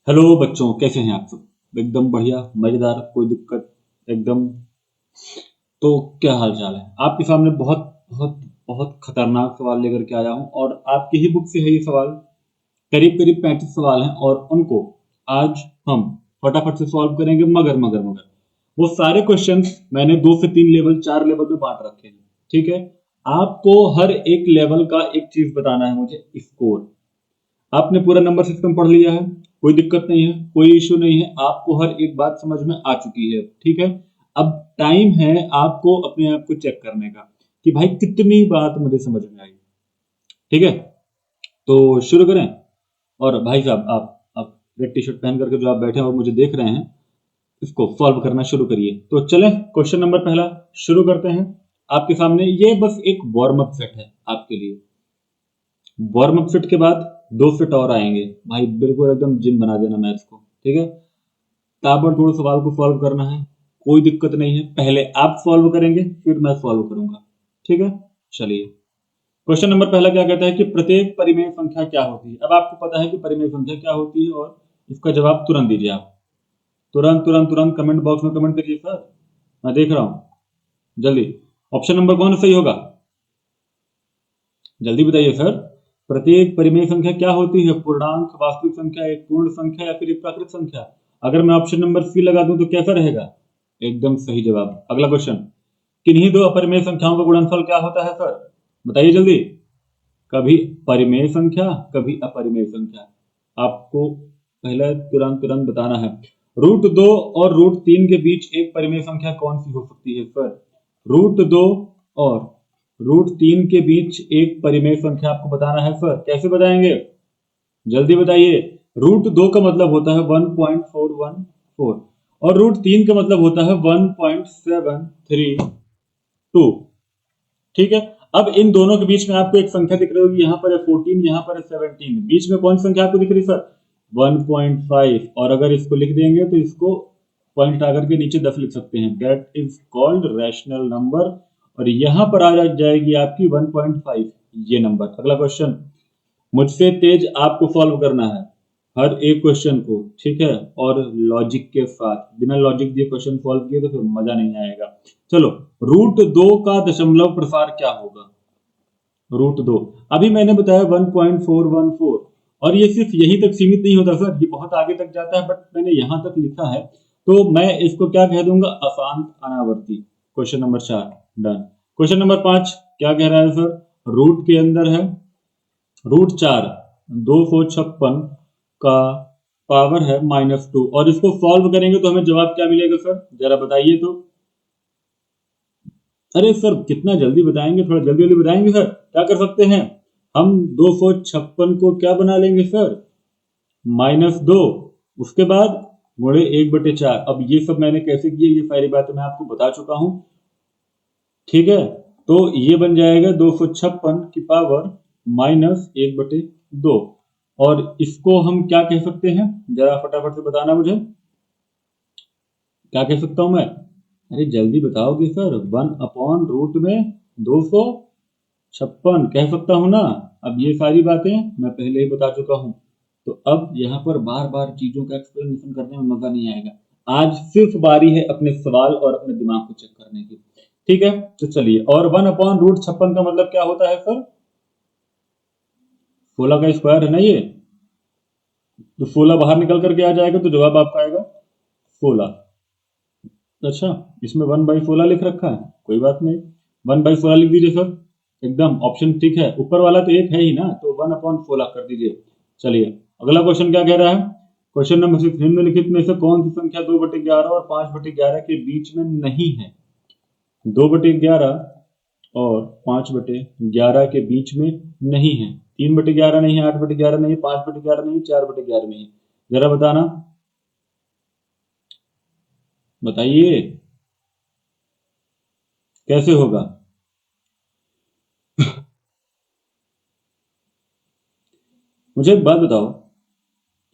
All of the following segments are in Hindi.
हेलो बच्चों, कैसे हैं आप सब। एकदम बढ़िया, मजेदार, कोई दिक्कत एकदम। तो क्या हाल चाल है। आपके सामने बहुत बहुत बहुत खतरनाक सवाल लेकर के आया हूं और आपकी ही बुक से है ये सवाल। करीब करीब 35 सवाल हैं और उनको आज हम फटाफट से सॉल्व करेंगे। मगर मगर मगर वो सारे क्वेश्चंस मैंने 2 से 3 लेवल 4 लेवल में बांट रखे हैं। ठीक है। आपको हर एक लेवल का एक चीज बताना है मुझे, स्कोर। आपने पूरा नंबर सिस्टम पढ़ लिया है, कोई दिक्कत नहीं है, कोई इश्यू नहीं है, आपको हर एक बात समझ में आ चुकी है। ठीक है। अब टाइम है आपको अपने आप को चेक करने का कि भाई कितनी बात मुझे समझ में आई। ठीक है, तो शुरू करें। और भाई साहब, आप रेड टी शर्ट पहन करके जो आप बैठे हैं और मुझे देख रहे हैं, इसको सॉल्व करना शुरू करिए। तो चलें, क्वेश्चन नंबर पहला शुरू करते हैं। आपके सामने ये बस एक वार्म अप सेट है आपके लिए। वार्म अप सेट के बाद 2 सेट और आएंगे। भाई बिल्कुल एकदम जिम बना देना मैथ्स को। ठीक है। ताबड़तोड़ सवाल को सॉल्व करना है, कोई दिक्कत नहीं है। पहले आप सॉल्व करेंगे, फिर मैं सॉल्व करूंगा। ठीक है। चलिए, क्वेश्चन नंबर पहला क्या कहता है कि प्रत्येक परिमेय संख्या क्या होती है। अब आपको पता है कि परिमेय संख्या क्या होती है और इसका जवाब तुरंत दीजिए। आप तुरंत तुरंत तुरंत कमेंट बॉक्स में कमेंट करिए सर, मैं देख रहा हूं। जल्दी, ऑप्शन नंबर कौन सही होगा, जल्दी बताइए सर। प्रत्येक परिमेय संख्या क्या होती है। पूर्णांक, वास्तविक संख्या, एक पूर्ण संख्या या फिर एक प्राकृत संख्या। अगर मैं ऑप्शन नंबर सी लगा दूं तो कैसा रहेगा। एकदम सही जवाब। अगला क्वेश्चन, किन्हीं दो अपरिमेय संख्याओं का गुणनफल क्या होता है सर, बताइए जल्दी। कभी परिमेय संख्या, कभी अपरिमेय संख्या। आपको पहले तुरंत तुरंत बताना है। √2 और √3 के बीच एक परिमेय संख्या कौन सी हो सकती है सर। √2 और √3 के बीच एक परिमेय संख्या आपको बताना है सर। कैसे बताएंगे, जल्दी बताइए। √2 का मतलब होता है 1.414 और √3 का मतलब होता है 1.732। ठीक है। अब इन दोनों के बीच में आपको एक संख्या दिख रही होगी, यहाँ पर है 14, यहाँ पर है 17। बीच में कौन सी संख्या आपको दिख रही सर, 1.5। और अगर इसको लिख देंगे तो इसको पॉइंट आकर के नीचे 10 लिख सकते हैं। That is called rational number. और यहां पर आ जाएगी आपकी 1.5 ये नंबर। अगला क्वेश्चन, मुझसे तेज आपको सॉल्व करना है हर एक क्वेश्चन को। ठीक है, और लॉजिक के साथ। बिना लॉजिक दिए क्वेश्चन सॉल्व किए तो फिर मजा नहीं आएगा। चलो, √2 का दशमलव प्रसार क्या होगा। √2 अभी मैंने बताया 1.414 और ये सिर्फ यहीं तक सीमित नहीं होता सर, ये बहुत आगे तक जाता है, बट मैंने यहां तक लिखा है तो मैं इसको क्या कह दूंगा, अशांत अनावर्ती। Question number 4 done. Question number 5 क्या कह रहा है सर, रूट के अंदर है √4 256 का पावर है -2 और इसको सॉल्व करेंगे तो हमें जवाब क्या मिलेगा सर, जरा बताइए तो। अरे सर कितना जल्दी बताएंगे, थोड़ा जल्दी जल्दी बताएंगे सर। क्या कर सकते हैं हम, 256 को क्या बना लेंगे सर, -2, उसके बाद गुणे 1/4। अब ये सब मैंने कैसे किया, ये सारी बातें मैं आपको बता चुका हूं। ठीक है, तो ये बन जाएगा 256 की पावर -1/2। और इसको हम क्या कह सकते हैं, जरा फटाफट से बताना मुझे, क्या कह सकता हूं मैं। अरे जल्दी बताओगे सर, 1/√2 में 256 कह सकता हूं ना। अब ये सारी बातें मैं पहले ही बता चुका हूं, तो अब यहाँ पर बार बार चीजों का एक्सप्लेनेशन करने में मजा नहीं आएगा। आज सिर्फ बारी है अपने सवाल और अपने दिमाग को चेक करने की। ठीक है, तो चलिए। और 1/√56 का मतलब क्या होता है सर, 16 का स्क्वायर है ना ये, तो 16 बाहर निकल करके आ जाएगा तो जवाब आपका आएगा 16। अच्छा, इसमें 1/16 लिख रखा है, कोई बात नहीं, 1/16 लिख दीजिए सर। एकदम ऑप्शन ठीक है, ऊपर वाला तो एक है ही ना, तो 1/16 कर दीजिए। चलिए, अगला क्वेश्चन क्या कह रहा है। क्वेश्चन नंबर 6, निम्नलिखित में से कौन सी संख्या 2/11 और 5/11 के बीच में नहीं है। 2/11 और 5/11 के बीच में नहीं है, 3/11 नहीं है, 8/11 नहीं है, 5/11 नहीं है, 4/11 नहीं है। जरा बताना, बताइए कैसे होगा। मुझे एक बात बताओ,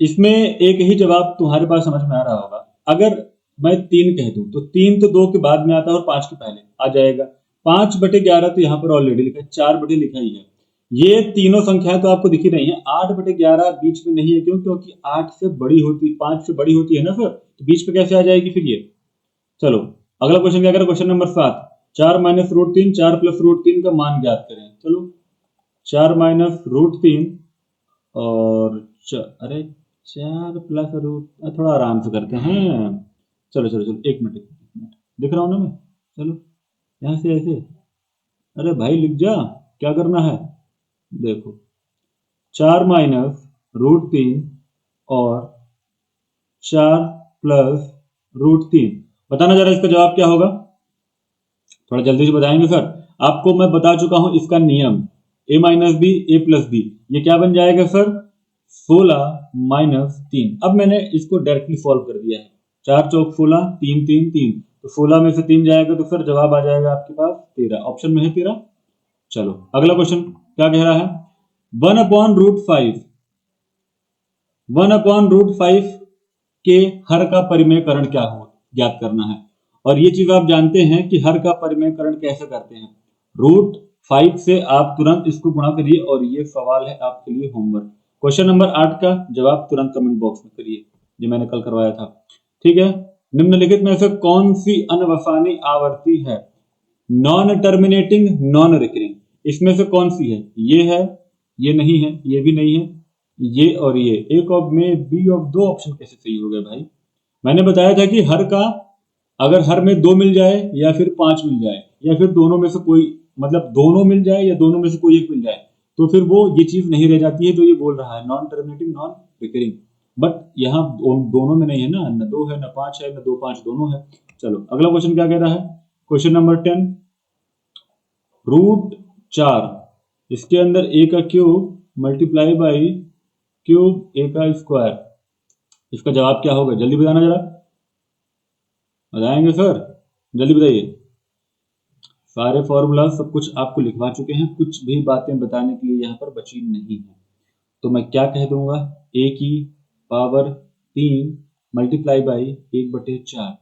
इसमें एक ही जवाब तुम्हारे पास समझ में आ रहा होगा। अगर मैं 3 कह दूं तो 3 तो 2 के बाद में आता है और 5 के पहले आ जाएगा। 5/11 तो यहाँ पर ऑलरेडी लिखा है, 4 बटे लिखा ही है। ये तीनों संख्याएं तो आपको दिख ही रही हैं। 8/11 बीच में नहीं है, क्यों? क्योंकि 8 से बड़ी होती, 5 से बड़ी होती है ना सर, तो बीच में कैसे आ जाएगी फिर ये। चलो अगला क्वेश्चन क्या करें, question number 7। 4 minus root 3, 4 plus root 3 का मान ज्ञात करें। चलो 4 माइनस रूट 3 और अरे 4 प्लस रूट, थोड़ा आराम से करते हैं। चलो चलो चलो, एक मिनट दिख रहा हूं ना मैं। चलो यहाँ से ऐसे, अरे भाई लिख जा, क्या करना है। देखो 4 माइनस रूट 3 और 4 प्लस रूट 3, बताना जरा इसका जवाब क्या होगा। थोड़ा जल्दी से बताएंगे सर। आपको मैं बता चुका हूं इसका नियम, a minus b a plus b, ये क्या बन जाएगा सर, 16 माइनस 3। अब मैंने इसको डायरेक्टली सॉल्व कर दिया है। 4 चौक 16, 3 3 3, तो 16 में से 3 जाएगा तो सर जवाब आ जाएगा आपके पास 13, ऑप्शन में है 13। चलो अगला क्वेश्चन क्या कह रहा है, 1/√5, 1/√5 के हर का परिमेयकरण क्या हो ज्ञात करना है। और ये चीज आप जानते हैं कि हर का परिमेयकरण कैसे करते हैं। √5 से आप तुरंत इसको गुणा करिए, और ये सवाल है आपके लिए होमवर्क। क्वेश्चन नंबर 8 का जवाब तुरंत कमेंट बॉक्स में करिए, जो मैंने कल करवाया था। ठीक है, निम्नलिखित में से कौन सी अनवसानी आवर्ती है, नॉन टर्मिनेटिंग नॉन रिकरिंग। इसमें से कौन सी है, ये है, ये नहीं है, ये भी नहीं है, ये और ये। एक ऑफ में बी ऑफ दो ऑप्शन कैसे सही हो गए भाई। मैंने बताया था कि हर का, अगर हर में 2 मिल जाए या फिर 5 मिल जाए या फिर दोनों में से कोई, मतलब दोनों मिल जाए या दोनों में से कोई एक मिल जाए, तो फिर वो ये चीज नहीं रह जाती है जो ये बोल रहा है, non terminating non recurring. But यहाँ दोनों में नहीं है ना, न 2 है न 5 है, न 2 5 दोनों है। चलो अगला क्वेश्चन क्या कह रहा है, क्वेश्चन नंबर 10। √4, इसके अंदर a का cube multiply by cube a का स्क्वायर, इसका जवाब क्या होगा, जल्दी बताना जरा। बताएंगे सर, जल्दी बताइए। सारे फॉर्मूला सब कुछ आपको लिखवा चुके हैं, कुछ भी बातें बताने के लिए यहाँ पर बची नहीं है। तो मैं क्या कह दूंगा, a की पावर 3 मल्टीप्लाई बाई 1/4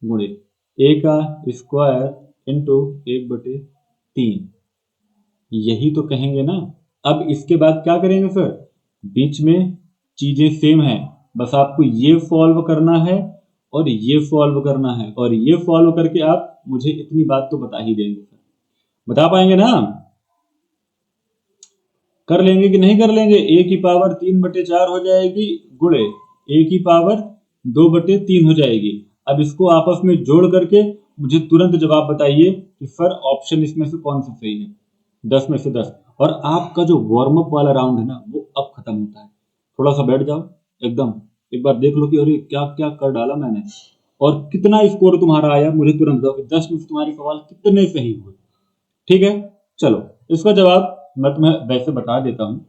गुणे a का स्क्वायर इंटू 1/3, यही तो कहेंगे ना। अब इसके बाद क्या करेंगे सर, बीच में चीजें सेम है, बस आपको ये सॉल्व करना है और ये सॉल्व करना है, और ये सॉल्व करके आप मुझे इतनी बात तो बता ही देंगे सर। बता पाएंगे ना, कर लेंगे कि नहीं कर लेंगे। a की पावर 3/4 हो जाएगी गुणे a की पावर 2/3 हो जाएगी। अब इसको आपस में जोड़ करके मुझे तुरंत जवाब बताइए कि सर ऑप्शन इसमें से कौन सा सही है। 10 में से 10। और आपका जो वार्म अप वाला राउंड है ना, वो अब खत्म होता है। थोड़ा सा बैठ जाओ एकदम, एक बार देख लो कि अरे क्या क्या कर डाला मैंने, और कितना स्कोर तुम्हारा आया मुझे तुरंत बताओ कि 10 में से तुम्हारे सवाल कितने सही हुए। ठीक है, चलो इसका जवाब मैं तुम्हें वैसे बता देता हूँ।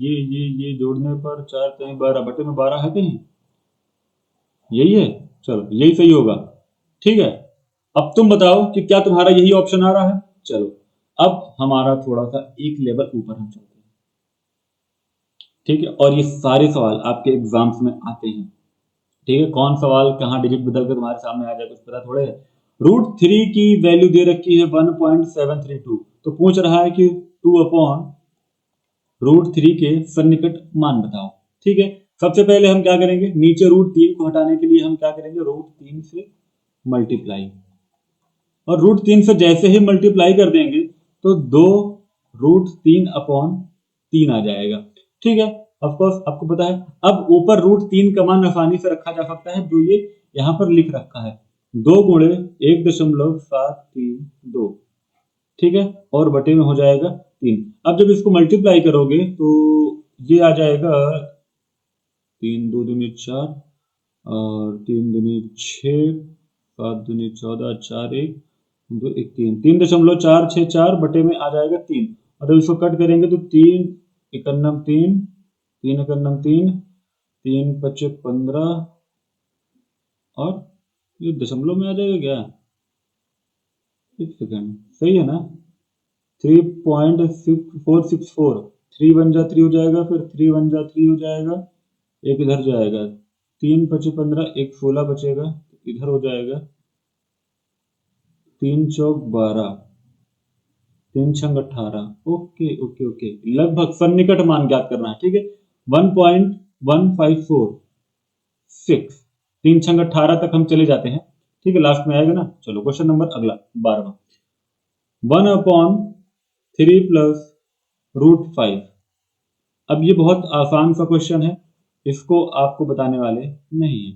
ये जोड़ने पर 4 3 12 बटे में 12 है कहीं, यही है। चलो यही सही होगा। ठीक है, अब तुम बताओ कि क्या तुम्हारा यही ऑप्शन आ रहा है। चलो अब हमारा थोड़ा सा एक लेवल ऊपर हम चलते हैं। ठीक है, और ये सारे सवाल आपके एग्जाम्स में आते हैं। ठीक है, कौन सवाल कहाँ डिजिट बदल कर तुम्हारे सामने आ जाए कुछ पता थोड़े है। √3 की वैल्यू दे रखी है 1.732, तो पूछ रहा है कि 2/√3 के सन्निकट मान बताओ। ठीक है, सबसे पहले हम क्या करेंगे, नीचे √3 को हटाने के लिए हम क्या करेंगे, √3 से मल्टीप्लाई, और √3 से जैसे ही मल्टीप्लाई कर देंगे तो 2√3/3 आ जाएगा। ठीक है, ऑफ कोर्स आपको पता है। अब ऊपर √3 का मान आसानी से रखा जा सकता है, जो ये यहाँ पर लिख रखा है, 2 गुणे 1.732। ठीक है, और बटे में हो जाएगा 3। अब जब इसको मल्टीप्लाई करोगे तो ये आ जाएगा 3 2 दूनी 4 और 3 दूनी 6, 7 दूनी 14, 4 1 2 1 3, 3.464 बटे में आ जाएगा 3। और जब इसको कट करेंगे तो 3 एकन्नम 3, 3 एकन्नम 3, 3 पच्चे 15, और ये दशमलव में आ जाएगा क्या, एक सेकेंड, सही है ना, 3.464, 3 1 जा 3 हो जाएगा, फिर 3 1 जा 3 हो जाएगा, एक इधर जाएगा, 3 पचे 15, एक 16 बचेगा, इधर हो जाएगा 3 चौक 12, 3 छंग 18। ओके ओके ओके, लगभग सन्निकट मान ज्ञात करना है, ठीक है। 1.1546, 3 छंग 18 तक हम चले जाते हैं, ठीक है, लास्ट में आएगा ना। चलो क्वेश्चन नंबर अगला 12वां, 1/3 प्लस √5। अब ये बहुत आसान सा क्वेश्चन है, इसको आपको बताने वाले नहीं है।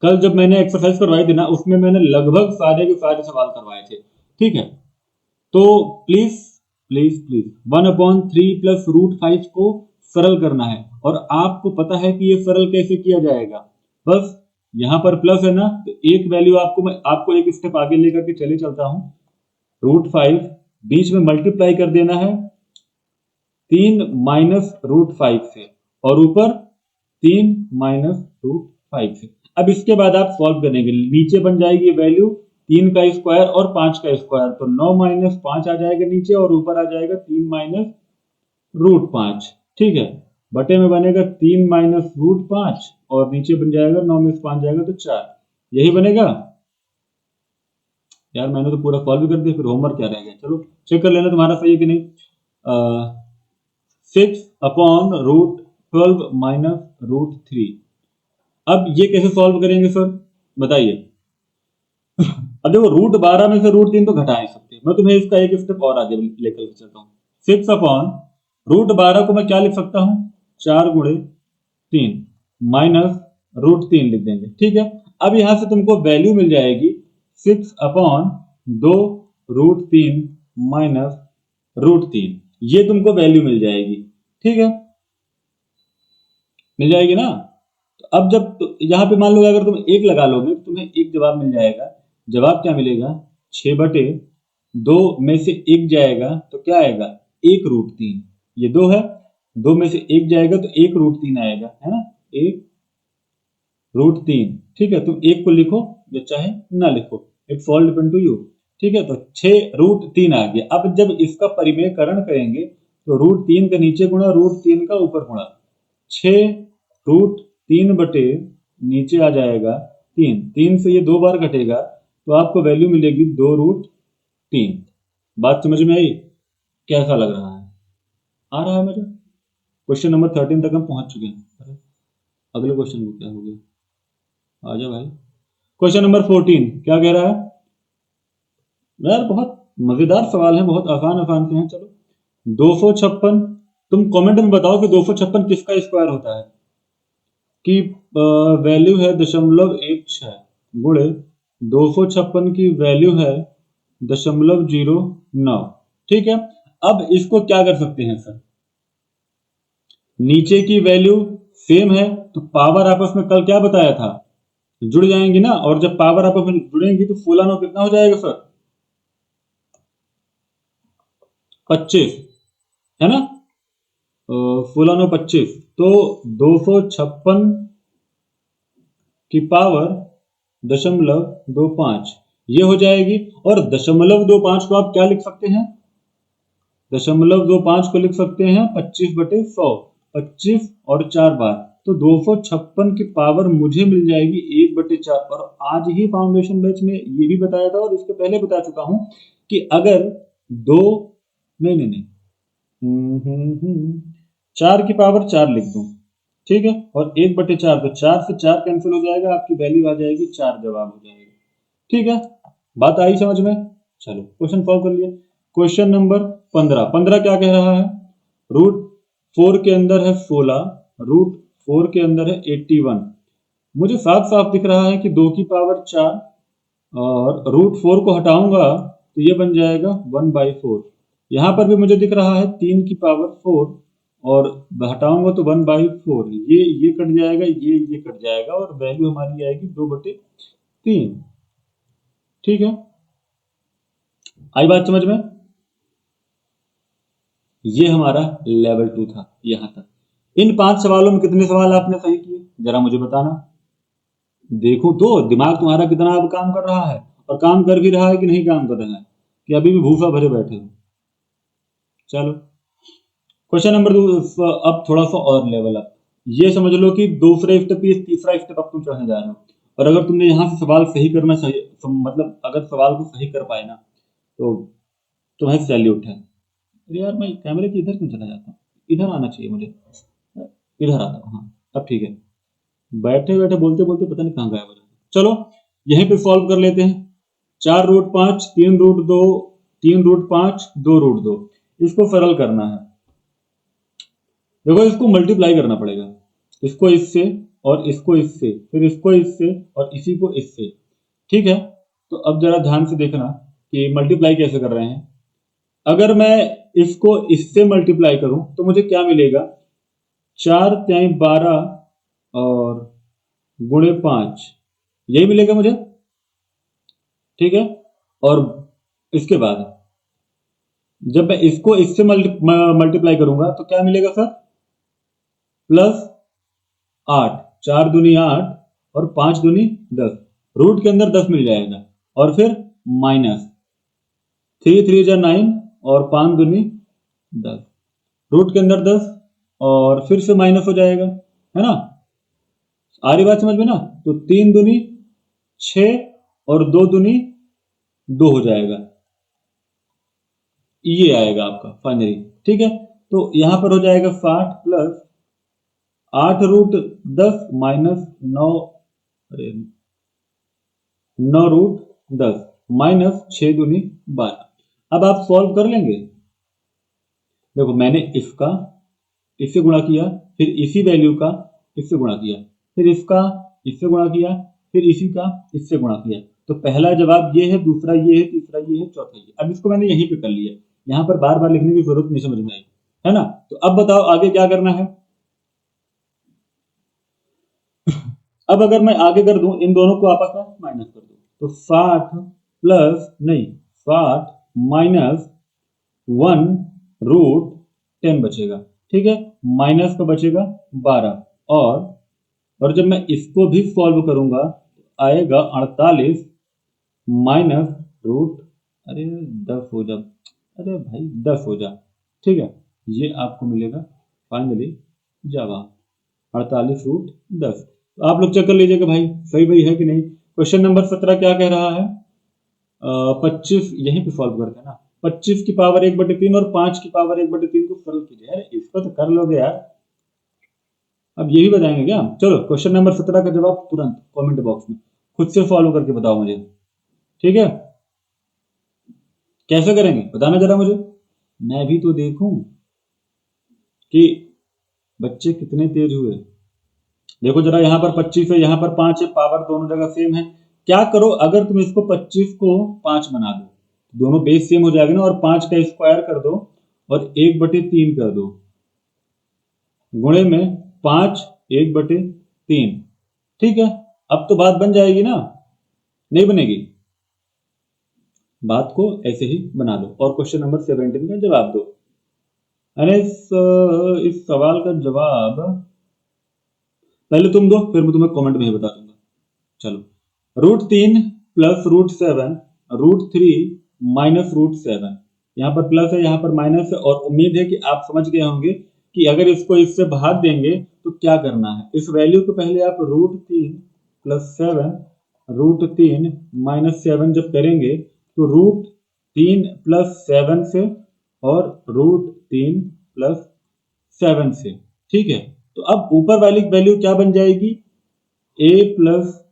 कल जब मैंने एक्सरसाइज करवाई थी ना, उसमें मैंने लगभग सारे के सारे सवाल करवाए थे, ठीक है। तो प्लीज प्लीज प्लीज 1/3 प्लस √5 को सरल करना है, और आपको पता है कि ये सरल कैसे किया जाएगा। बस यहां पर प्लस है ना, तो एक वैल्यू मैं आपको एक स्टेप आगे लेकर के चले चलता हूं। √5 बीच में मल्टीप्लाई कर देना है 3 माइनस √5 से, और ऊपर 3 माइनस √5 से। अब इसके बाद आप सॉल्व करेंगे, नीचे बन जाएगी वैल्यू 3 का स्क्वायर और 5 का स्क्वायर, तो 9 माइनस 5 आ जाएगा नीचे, और ऊपर आ जाएगा 3 माइनस √5, ठीक है। बटे में बनेगा 3 माइनस √5, और नीचे बन जाएगा 9 में से 5 जाएगा तो 4, यही बनेगा। यार मैंने तो पूरा सॉल्व कर दिया, फिर होमवर्क क्या रह गया। चलो चेक कर लेना तुम्हारा सही है कि नहीं। 6/√12 माइनस √3। अब ये कैसे सॉल्व करेंगे सर, बताइए। अब देखो √12 में से √3 तो घटा नहीं सकते, मैं तुम्हें इसका एक स्टेप और आगे लेकर चलता हूँ। 6/√12 को मैं क्या लिख सकता हूँ, 4 गुणे 3 माइनस √3 लिख देंगे, ठीक है। अब यहां से तुमको वैल्यू मिल जाएगी 6/2 √3 माइनस √3, ये तुमको वैल्यू मिल जाएगी, ठीक है, मिल जाएगी ना। तो अब जब यहां पे मान लो अगर तुम एक लगा लोगे तो तुम्हें एक जवाब मिल जाएगा। जवाब क्या मिलेगा, 6/2 में से एक जाएगा तो क्या आएगा, 1√3। ये 2 है, 2 में से एक जाएगा तो 1√3 आएगा, है ना, 1√3, ठीक है। तुम एक को लिखो या चाहे ना लिखो, it's all depend to you, ठीक है। तो 6√3 आ गया। अब जब इसका परिमेयकरण करेंगे तो √3 का नीचे गुणा √3 का ऊपर गुणा, 6√3 बटे नीचे आ जाएगा 3, 3 से ये 2 बार घटेगा तो आपको वैल्यू मिलेगी 2√3। बात समझ में आई, कैसा लग रहा है, आ रहा है मेरे। क्वेश्चन नंबर 13 तक हम पहुंच चुके हैं। अगले क्वेश्चन को क्या हो गया, आ जाओ भाई। क्वेश्चन नंबर 14 क्या कह रहा है यार, बहुत मजेदार सवाल है, बहुत आसान आसान से हैं। चलो 256, तुम कमेंट में बताओ कि 256 किसका स्क्वायर होता है, कि वैल्यू है 0.16 गुणे 256 की वैल्यू है 0.09, ठीक है। अब इसको क्या कर सकते हैं सर, नीचे की वैल्यू सेम है तो पावर आपस में कल क्या बताया था, जुड़ जाएंगी ना, और जब पावर आपस में जुड़ेंगी तो फुलानो कितना हो जाएगा सर, 25, है ना, फुलानो 25। तो 256 की पावर 0.25 ये हो जाएगी, और 0.25 को आप क्या लिख सकते हैं, 0.25 को लिख सकते हैं 25/100, 25 और 4 बार, तो 256 की पावर मुझे मिल जाएगी 1/4। और आज ही फाउंडेशन बैच में ये भी बताया था और इसके पहले बता चुका हूं कि अगर दो नहीं नहीं नहीं 4 की पावर 4 लिख दूं, ठीक है, और 1/4, तो 4 से 4 कैंसिल हो जाएगा, आपकी वैल्यू आ जाएगी 4, जवाब हो जाएगा, ठीक है। बात आई समझ में। चलो क्वेश्चन सॉल्व कर लिया। क्वेश्चन नंबर 15 क्या कह रहा है, √4 के अंदर है 16, √4 के अंदर है 81। मुझे साफ साफ दिख रहा है कि 2 की पावर 4, और √4 को हटाऊंगा तो ये बन जाएगा 1/4। यहां पर भी मुझे दिख रहा है 3 की पावर 4, और हटाऊंगा तो 1/4, ये कट जाएगा, ये कट जाएगा, और वैल्यू हमारी आएगी 2/3, ठीक है। आई बात समझ में। ये हमारा लेवल 2 था यहां तक। इन 5 सवालों में कितने सवाल आपने सही किए जरा मुझे बताना, देखो तो दिमाग तुम्हारा कितना अब काम कर रहा है, और काम कर भी रहा है कि नहीं काम कर रहा है, कि अभी भी भूसा भरे बैठे हो। चलो क्वेश्चन नंबर 2, अब थोड़ा सा और लेवल अप, ये समझ लो कि दूसरे स्टेप पे तीसरा स्टेप अब तुम चढ़ने जा रहे हो, और अगर तुमने यहां से सवाल सही करना चाहिए, मतलब अगर सवाल को सही कर पाए ना, तो तुम्हें सैल्यूट है। अरे यार मैं कैमरे के इधर क्यों चला जाता हूँ, इधर आना चाहिए मुझे, इधर आता हूँ। हाँ अब ठीक है, बैठे बैठे बोलते बोलते पता नहीं कहाँ गायब हो जाता। चलो यहीं पे सॉल्व कर लेते हैं। 4√5, 3√2, 3√5, 2√2, इसको सरल करना है। देखो इसको मल्टीप्लाई करना पड़ेगा, इसको इससे और इसको इससे, फिर इसको इससे और इसी को इससे। ठीक है, तो अब जरा ध्यान से देखना कि मल्टीप्लाई कैसे कर रहे हैं। अगर मैं इसको इससे मल्टीप्लाई करूं तो मुझे क्या मिलेगा, 4×12 और ×5, यही मिलेगा मुझे। ठीक है, और इसके बाद जब मैं इसको इससे मल्टीप्लाई करूंगा तो क्या मिलेगा सर, +8, 4×2 = 8 और 5×2 = 10, रूट के अंदर 10 मिल जाएगा, और फिर माइनस 3×3 = 9 और 5×2 = 10, रूट के अंदर 10 और फिर से माइनस हो जाएगा, है ना। आ रही बात समझ में ना। तो 3×2 = 6 और 2×2 = 2 हो जाएगा, ये आएगा आपका फाइनली। ठीक है, तो यहां पर हो जाएगा 60 प्लस 8√10 माइनस 9, अरे 9√10 माइनस 6×2 = 12। अब आप सॉल्व कर लेंगे। देखो मैंने इसका इससे गुणा किया, फिर इसी वैल्यू का इससे गुणा किया, फिर इसका इससे गुणा किया, फिर इसी का इससे गुणा किया। तो पहला जवाब ये है, दूसरा ये है, तीसरा ये है, चौथा ये। अब इसको मैंने यहीं पे कर लिया, यहां पर बार बार लिखने की जरूरत नहीं, समझ में आई है ना। तो अब बताओ आगे क्या करना है। अब अगर मैं आगे कर दूं, इन दोनों को आपस में माइनस कर दूं, तो 60 प्लस नहीं 60 माइनस 1√10 बचेगा। ठीक है, माइनस का बचेगा 12, और जब मैं इसको भी सॉल्व करूंगा तो आएगा 48 माइनस रूट, अरे 10 हो जा, अरे भाई 10 हो जा। ठीक है, ये आपको मिलेगा फाइनली जवाब 48√10। तो आप लोग चेक कर लीजिएगा भाई सही भाई है कि नहीं। क्वेश्चन नंबर 17 क्या कह रहा है, 25, यहीं पे सॉल्व करते हैं ना। 25 की पावर 1/3 और 5 की पावर 1/3 को सरल कीजिए। अरे इसको तो कर लोगे यार, अब ये भी बताएंगे क्या। चलो क्वेश्चन नंबर 17 का जवाब तुरंत कमेंट बॉक्स में खुद से सॉल्व करके बताओ मुझे। ठीक है, कैसे करेंगे बताना जरा मुझे, मैं भी तो देखूं कि बच्चे कितने तेज हुए। देखो जरा, यहाँ पर 25 है, यहाँ पर 5 है, पावर दोनों जगह सेम है। क्या करो, अगर तुम इसको 25 को 5 बना दो, दोनों बेस सेम हो जाएगा ना, और 5 का स्क्वायर कर दो और 1/3 कर दो, गुणे में 5 1/3। ठीक है, अब तो बात बन जाएगी ना, नहीं बनेगी। बात को ऐसे ही बना दो और क्वेश्चन नंबर 17 का जवाब दो। अरे इस सवाल का जवाब पहले तुम दो, फिर मैं तुम्हें कमेंट में ही बता दूंगा। चलो, √3 प्लस √7 √3 माइनस √7, यहाँ पर प्लस है, यहाँ पर माइनस है, और उम्मीद है कि आप समझ गए होंगे कि अगर इसको इससे भाग देंगे तो क्या करना है। इस वैल्यू को पहले आप √3 प्लस 7 √3 माइनस 7 जब करेंगे तो √3 प्लस 7 से और √3 प्लस 7 से। ठीक है, तो अब ऊपर वाली वैल्यू क्या बन जाएगी, a प्लस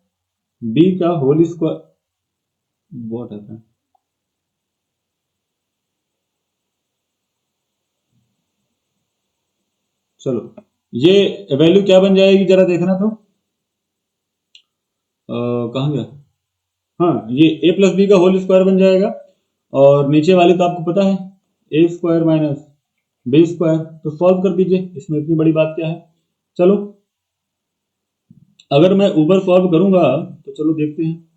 बी का होल स्क्वायर, व्हाट है, चलो ये वैल्यू क्या बन जाएगी जरा देखना तो, कहाँ गया, हाँ ये a प्लस बी का होल स्क्वायर बन जाएगा, और नीचे वाली तो आपको पता है ए स्क्वायर माइनस बी स्क्वायर। तो सॉल्व कर दीजिए, इसमें इतनी बड़ी बात क्या है। चलो अगर मैं ऊपर सॉल्व करूंगा तो चलो देखते हैं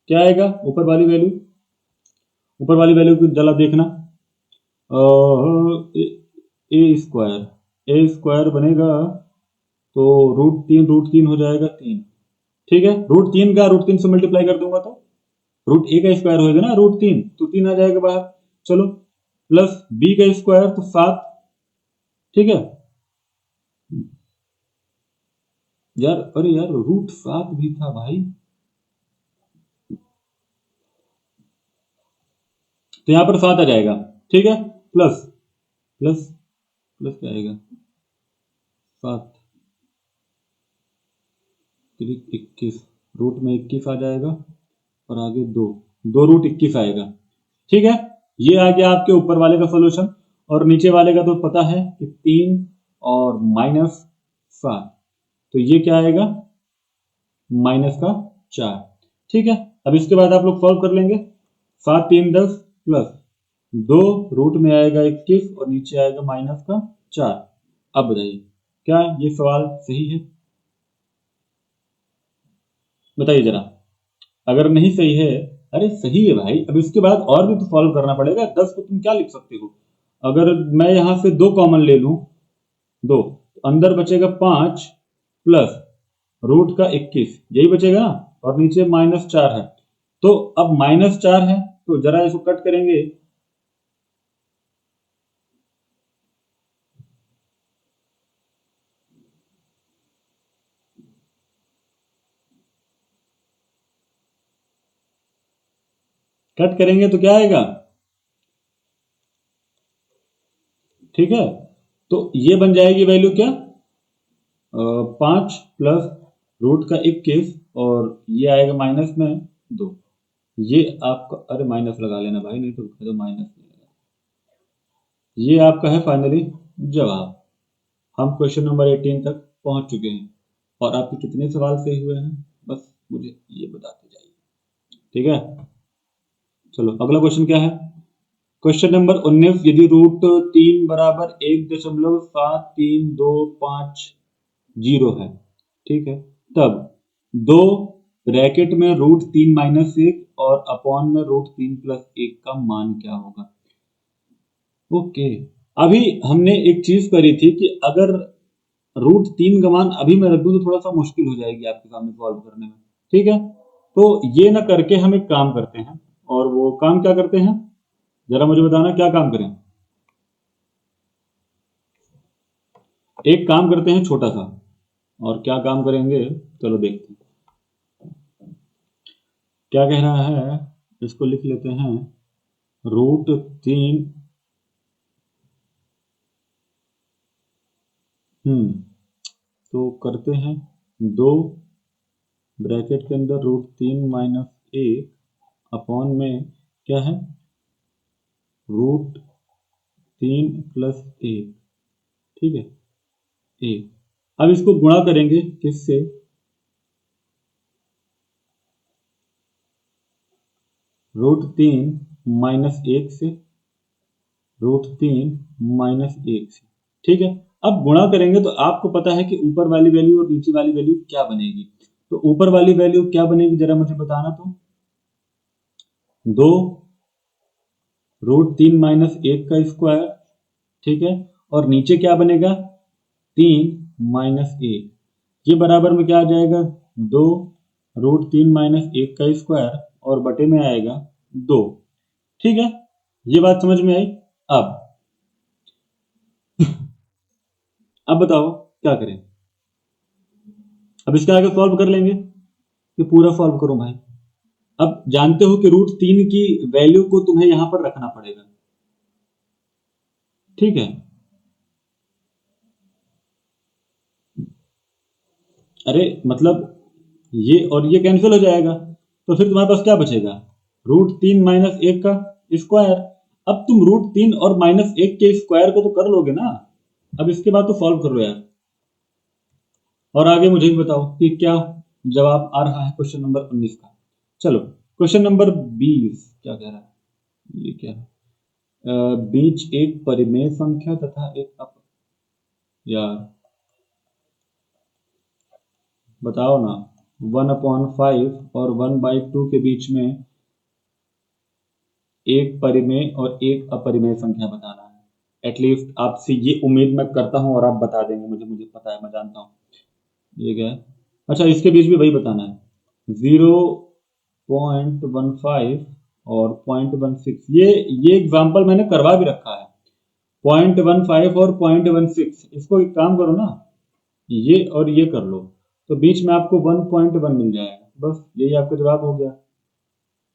क्या आएगा ऊपर वाली वैल्यू। ऊपर वाली वैल्यू को जरा देखना, ए स्क्वायर बनेगा तो √3 हो जाएगा 3। ठीक है, √3 का √3 से मल्टीप्लाई कर दूंगा तो √a का स्क्वायर होगा ना √3, तो 3 आ जाएगा बाहर। चलो, प्लस b का स्क्वायर तो 7। ठीक है यार, अरे यार √7 भी था भाई, तो यहाँ पर 7 आ जाएगा, ठीक है, प्लस प्लस प्लस क्या आएगा, 7 3 21, रूट में 21 आ जाएगा और आगे 2 रूट 21 आएगा, ठीक है। ये आ गया आपके ऊपर वाले का सोल्यूशन, और नीचे वाले का तो पता है कि 3 और -7, तो ये क्या आएगा, -4, ठीक है। अब इसके बाद आप लोग सॉल्व कर लेंगे, 7 3 10 प्लस 2 रूट में आएगा 21 और नीचे आएगा -4। अब बताइए क्या ये सवाल सही है, बताइए जरा। अगर नहीं सही है, अरे सही है भाई, अब इसके बाद और भी तो सॉल्व करना पड़ेगा, 10 को तुम क्या लिख सकते हो। अगर मैं यहां से 2 कॉमन ले लूं, 2 अंदर बचेगा 5 प्लस रूट का 21, यही बचेगा ना, और नीचे -4 है, तो अब -4 है तो जरा इसको कट करेंगे, कट करेंगे तो क्या आएगा, ठीक है। तो ये बन जाएगी वैल्यू क्या, 5 प्लस रूट का 21 और ये आएगा माइनस में 2, ये आपका, अरे माइनस लगा लेना भाई, नहीं तो माइनस, ये आपका है फाइनली जवाब। हम क्वेश्चन नंबर 18 तक पहुंच चुके हैं, और आपके कितने सवाल सही हुए हैं बस मुझे ये बताते जाइए, ठीक है। चलो अगला क्वेश्चन क्या है, क्वेश्चन नंबर 19, यदि रूट 3 बराबर 1.7325 है, ठीक है, तब 2 ब्रैकेट में √3 - 1 और अपॉन में √3 + 1 का मान क्या होगा। ओके, अभी हमने एक चीज करी थी कि अगर √3 का मान अभी मैं रख दूं तो थोड़ा सा मुश्किल हो जाएगी आपके सामने सॉल्व करने में, ठीक है। तो ये ना करके हम एक काम करते हैं, और वो काम क्या करते हैं जरा मुझे बताना, क्या काम करें। एक काम करते हैं छोटा सा, और क्या काम करेंगे चलो देखते हैं क्या कह रहा है, इसको लिख लेते हैं √3, तो करते हैं 2 ब्रैकेट के अंदर √3 - 1 अपॉन में क्या है √3 + 1, ठीक है, 1। अब इसको गुणा करेंगे किससे, √3 - 1 से, √3 - 1 से, ठीक है। अब गुणा करेंगे तो आपको पता है कि ऊपर वाली वैल्यू और नीचे वाली वैल्यू क्या बनेगी, तो ऊपर वाली वैल्यू क्या बनेगी जरा मुझे बताना, तो 2 √3 - 1 का स्क्वायर, ठीक है, और नीचे क्या बनेगा 3 - 1, ये बराबर में क्या आ जाएगा 2 √3 - 1 का स्क्वायर और बटे में आएगा 2, ठीक है। ये बात समझ में आई। अब अब बताओ क्या करें, अब इसके आगे सॉल्व कर लेंगे, ये पूरा सॉल्व करो भाई। अब जानते हो कि √3 की वैल्यू को तुम्हें यहां पर रखना पड़ेगा, ठीक है। अरे मतलब ये और ये कैंसिल हो जाएगा, तो फिर तुम्हारे पास क्या बचेगा √3 - 1 का स्क्वायर। अब तुम √3 और -1 के स्क्वायर को तो कर लोगे ना, अब इसके बाद तो सॉल्व कर लो यार, और आगे मुझे भी बताओ कि क्या जवाब आ रहा है क्वेश्चन नंबर 19 का। चलो क्वेश्चन नंबर 20 क्या कह रहा है, ये क्या है, बीच एक परिमेय संख्या तथा एक यार बताओ ना, 1/5 और 1/2 के बीच में एक परिमेय और एक अपरिमेय संख्या बताना है। एटलीस्ट आपसे ये उम्मीद मैं करता हूं और आप बता देंगे, मुझे मुझे पता है, मैं जानता हूं ये क्या है। अच्छा इसके बीच भी वही बताना है, 0.15 और 0.16, ये एग्जाम्पल मैंने करवा भी रखा है, 0.15 और 0.16, इसको एक काम करो ना, ये और ये कर लो, तो बीच में आपको 1.1 मिल जाएगा, बस यही आपका जवाब हो गया।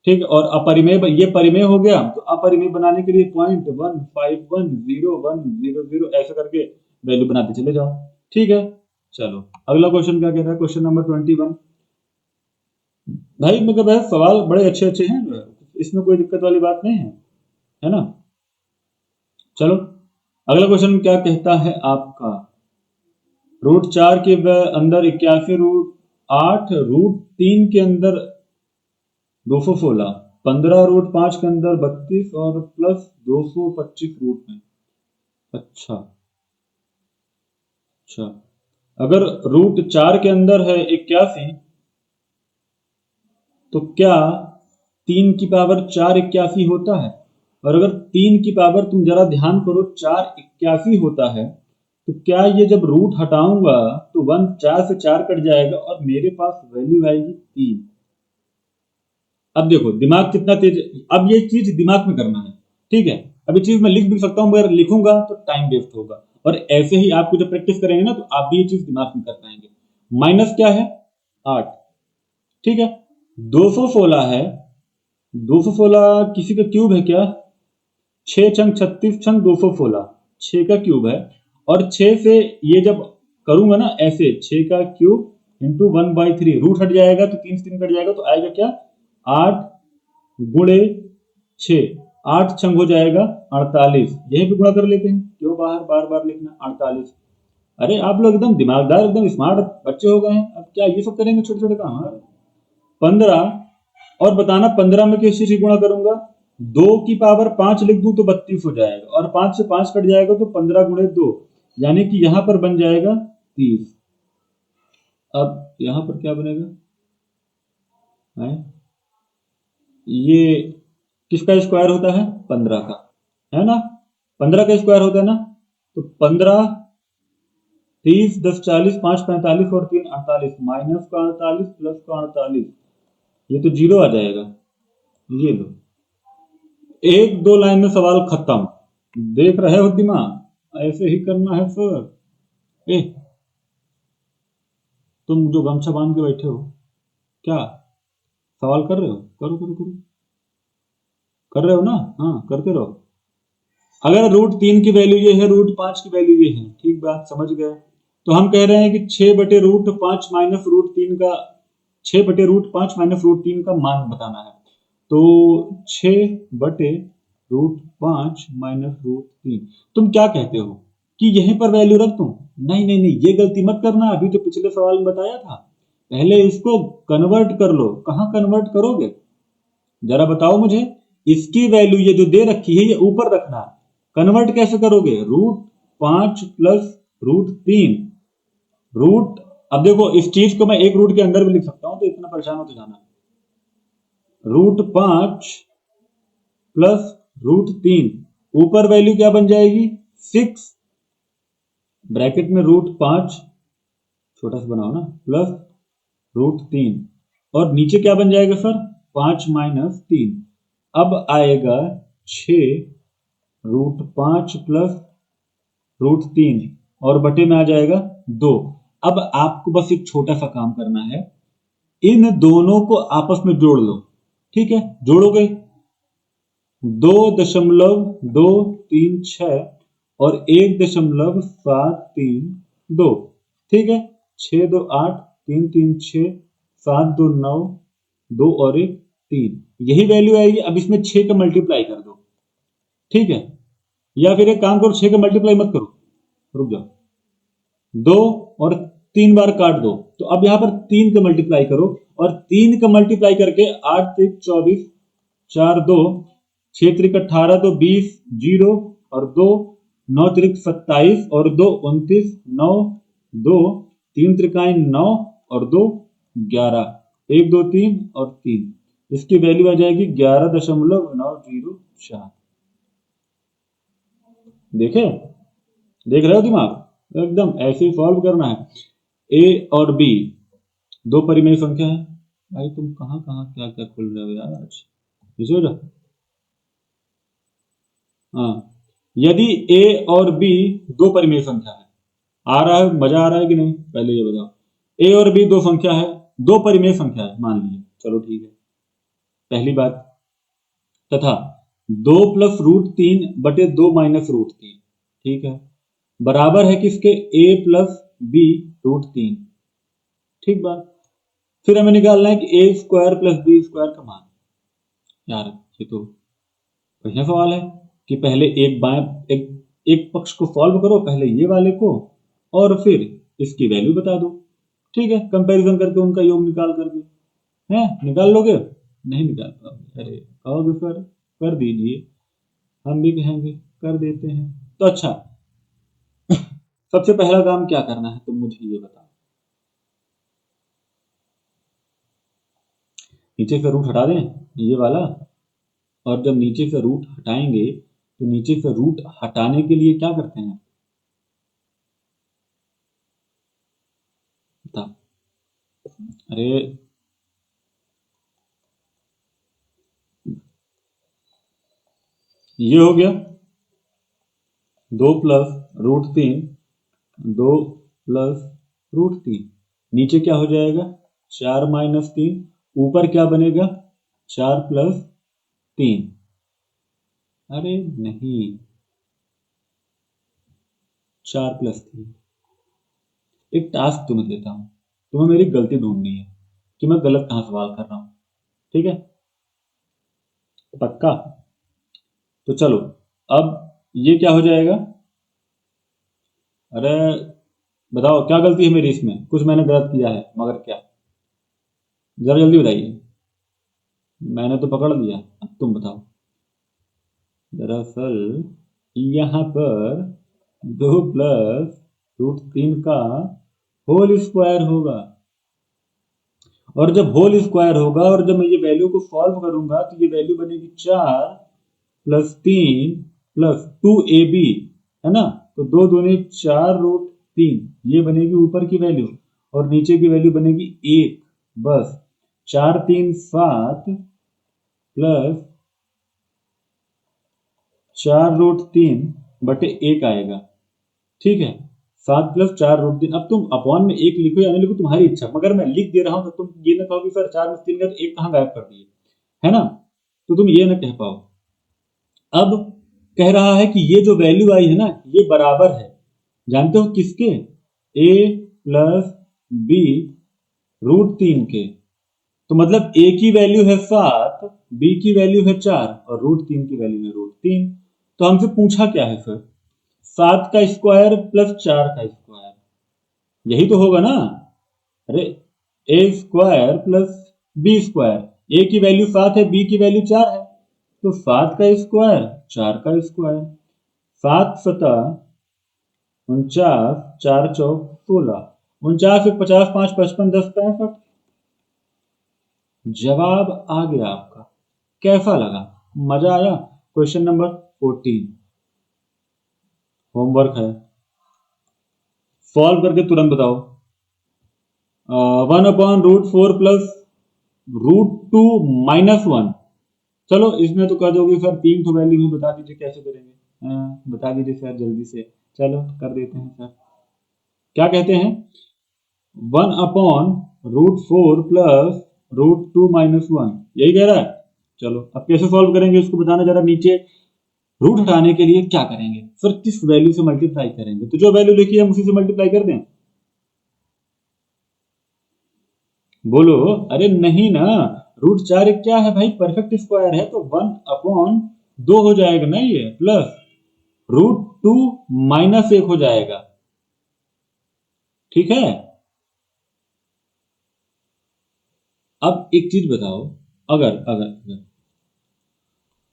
ठीक है, और अपरिमेय, ये परिमेय हो गया, तो अपरिमेय बनाने के लिए 0.1510100 ऐसे करके वैल्यू बनाते चले जाओ। ठीक है, चलो अगला क्वेश्चन क्या कह रहा है, क्वेश्चन नंबर 21। भाई मतलब है सवाल बड़े अच्छे अच्छे हैं, इसमें कोई दिक्कत वाली बात नहीं है ना। चलो अगला क्वेश्चन क्या कहता है आपका, √4 के अंदर 81, √8, √3 के अंदर 216, 15 √5 के अंदर 32 और प्लस 225 रूट में। अच्छा अच्छा, अगर √4 के अंदर है 81, तो क्या 3 की पावर 4 81 होता है? और अगर 3 की पावर, तुम जरा ध्यान करो, 4 81 होता है, तो क्या ये जब रूट हटाऊंगा तो 1 4 से 4 कट जाएगा और मेरे पास वैल्यू आएगी 3। अब देखो दिमाग कितना तेज, अब ये चीज दिमाग में करना है। ठीक है, अब ये चीज मैं लिख भी सकता हूं, मगर लिखूंगा तो टाइम वेस्ट होगा, और ऐसे ही आपको जब प्रैक्टिस करेंगे ना तो आप भी ये चीज दिमाग में कर पाएंगे। माइनस क्या है, 8। ठीक है, 216 है, 216 किसी का क्यूब है क्या, 6 छंग 36 छंग 216, 6 का क्यूब है, और 6 से ये जब करूंगा ना ऐसे, 6 का क्यूब इंटू 1/3, रूट हट जाएगा तो 3 से 3 कट जाएगा, तो आएगा क्या, 8 गुणे 6, 8 छंग हो जाएगा 48, यही पे गुणा कर लेते हैं, क्यों बाहर बार बार लिखना 48। अरे आप लोग एकदम दिमागदार, एकदम स्मार्ट बच्चे हो गए हैं, अब क्या ये सब करेंगे छोटे छोटे काम। 15, और बताना 15 में किस चीज से गुणा करूंगा, 2 की पावर 5 लिख दूं तो 32 हो जाएगा, और 5 से 5 कट जाएगा तो 15 गुणे 2, यानी कि यहां पर बन जाएगा 30। अब यहां पर क्या बनेगा है? ये किसका स्क्वायर होता है, 15 का, है ना, 15 का स्क्वायर होता है ना, तो 15, 30, 10 40, 5 45 और 3 48, माइनस का 48 प्लस का 48, ये तो जीरो आ जाएगा। ये लो, 1-2 लाइन में सवाल खत्म, देख रहे हो दिमाग, ऐसे ही करना है सर। ए तुम जो गमछा बांध के बैठे हो, क्या सवाल कर रहे हो, करो करो करो, कर रहे हो ना, हाँ करते रहो। अगर √3 की वैल्यू ये है, √5 की वैल्यू ये है, ठीक बात समझ गए, तो हम कह रहे हैं कि 6/√5 माइनस √3 का, 6/√5 माइनस √3 का मान बताना है, तो 6/√5 माइनस √3, तुम क्या कहते हो कि यहीं पर वैल्यू रख दूं? नहीं नहीं नहीं, ये गलती मत करना, अभी तो पिछले सवाल में बताया था, पहले इसको कन्वर्ट कर लो। कहां कन्वर्ट करोगे, जरा बताओ मुझे, इसकी वैल्यू ये जो दे रखी है ये ऊपर रखना, कन्वर्ट कैसे करोगे, √5 प्लस √3, रूट, अब देखो इस चीज को मैं एक रूट के अंदर भी लिख सकता हूं, तो इतना परेशान होते जाना, √5 प्लस √3, ऊपर वैल्यू क्या बन जाएगी 6, ब्रैकेट में √5 छोटा सा बनाओ ना, प्लस √3, और नीचे क्या बन जाएगा सर, 5 माइनस 3, अब आएगा 6√5 प्लस √3, और बटे में आ जाएगा 2। अब आपको बस एक छोटा सा काम करना है, इन दोनों को आपस में जोड़ लो। ठीक है, जोड़ोगे 2.236 और 1.732, ठीक है, 6 2 8, 3 3 6, 7 2 9, 2 और 1 3, यही वैल्यू आएगी। अब इसमें 6 का मल्टीप्लाई कर दो, ठीक है, या फिर एक काम करो, 6 का मल्टीप्लाई मत करो, रुक जाओ, 2 और 3 बार काट दो, तो अब यहां पर 3 का मल्टीप्लाई करो, और 3 का मल्टीप्लाई करके 8 3 24, 4 2, 6 3 18, 2 20, 0 और 2 9 3 27 और 2 29, 9 2 3 3 9 और 2 11, 1 2 3 और 3, इसकी वैल्यू आ जाएगी 11.904। देखे, देख रहे हो दिमाग, एकदम ऐसे ही सॉल्व करना है। ए और बी दो परिमेय संख्या है। भाई तुम कहां कहां क्या क्या खोल रहे हो यार आज, इसे हो जा। हाँ, यदि ए और बी दो परिमेय संख्या है, आ रहा है, मजा आ रहा है कि नहीं, पहले ये बताओ। ए और बी दो संख्या है, दो परिमेय संख्या है मान लीजिए, चलो ठीक है, पहली बात, तथा 2 प्लस रूट 3 बटे 2 माइनस रूट 3, ठीक है, बराबर है किसके, a प्लस बी रूट 3, ठीक बात। फिर हमें निकालना है कि ए स्क्वायर प्लस बी स्क्वायर का मान। यार ये तो बढ़िया सवाल है कि पहले एक एक पक्ष को सॉल्व करो, पहले ये वाले को, और फिर इसकी वैल्यू बता दो, ठीक है, कंपैरिजन करके उनका योग निकाल करके, हैं, निकाल लोगे? नहीं निकाल पाओगे? अरे कहोगे सर कर दीजिए, हम भी कहेंगे कर देते हैं। तो अच्छा, सबसे पहला काम क्या करना है तुम मुझे ये बताओ। नीचे से रूट हटा दें ये वाला, और जब नीचे से रूट हटाएंगे तो नीचे से रूट हटाने के लिए क्या करते हैं बताओ? अरे ये हो गया 2 प्लस रूट 3, 2 प्लस रूट 3, नीचे क्या हो जाएगा 4 माइनस 3, ऊपर क्या बनेगा 4 प्लस 3। अरे नहीं, 4 प्लस 3। एक टास्क तुम्हें देता हूं, तुम्हें मेरी गलती ढूंढनी है कि मैं गलत कहां सवाल कर रहा हूं, ठीक है, पक्का? तो चलो, अब ये क्या हो जाएगा, अरे बताओ क्या गलती है मेरी इसमें, कुछ मैंने गलत किया है मगर क्या, जरा जल्दी बताइए। मैंने तो पकड़ लिया, अब तुम बताओ। दरअसल यहाँ पर 2 प्लस रूट 3 का होल स्क्वायर होगा, और जब होल स्क्वायर होगा और जब मैं ये वैल्यू को सॉल्व करूंगा तो ये वैल्यू बनेगी 4 प्लस 3 प्लस 2ab, है ना, तो 2 दूनी 4 रूट 3, ये बनेगी ऊपर की वैल्यू, और नीचे की वैल्यू बनेगी 1, बस 4 3 7 प्लस 4 रूट 3 बटे 1 आएगा, ठीक है, 7 प्लस 4 रूट 3। अब तुम अपॉन में 1 लिखो या नहीं लिखो तुम्हारी इच्छा, मगर मैं लिख दे रहा हूं तो तुम ये ना कहो कि सर 4 में 3 का 1 कहां गायब कर दिए, है ना, तो तुम ये ना कह पाओ। अब कह रहा है कि ये जो वैल्यू आई है ना, ये बराबर है, जानते हो किसके, a प्लस बी रूट 3 के। तो मतलब a की वैल्यू है 7, b की वैल्यू है 4 और रूट 3 की वैल्यू है रूट 3। तो हमसे पूछा क्या है सर, 7 का स्क्वायर प्लस 4 का स्क्वायर, यही तो होगा ना। अरे ए स्क्वायर प्लस बी स्क्वायर, ए की वैल्यू 7 है, बी की वैल्यू 4 है, तो 7 का स्क्वायर 4 का स्क्वायर, 7 सता 49, 4 चौक 16, 49 एक 50, 5 55, 10 65। जवाब आ गया आपका, कैसा लगा, मजा आया? क्वेश्चन नंबर 14 होमवर्क है, सॉल्व करके तुरंत बताओ। 1/√4 प्लस √2 माइनस 1, चलो इसमें तो कर दोगे सर, 3 तो वैल्यू है, बता दीजिए कैसे करेंगे, बता दीजिए सर जल्दी से, चलो कर देते हैं सर। क्या कहते हैं, 1/√4 प्लस √2 माइनस 1, यही कह रहा है। चलो अब कैसे सॉल्व करेंगे इसको बताना जरा, नीचे रूट हटाने के लिए क्या करेंगे सर, किस वैल्यू से मल्टीप्लाई करेंगे, तो जो वैल्यू लिखी है हम उसी से मल्टीप्लाई कर दें। बोलो, अरे नहीं ना, √4 एक क्या है भाई, परफेक्ट स्क्वायर है, तो 1/2 हो जाएगा ना ये, प्लस √2 माइनस 1 हो जाएगा, ठीक है। अब एक चीज बताओ, अगर अगर अगर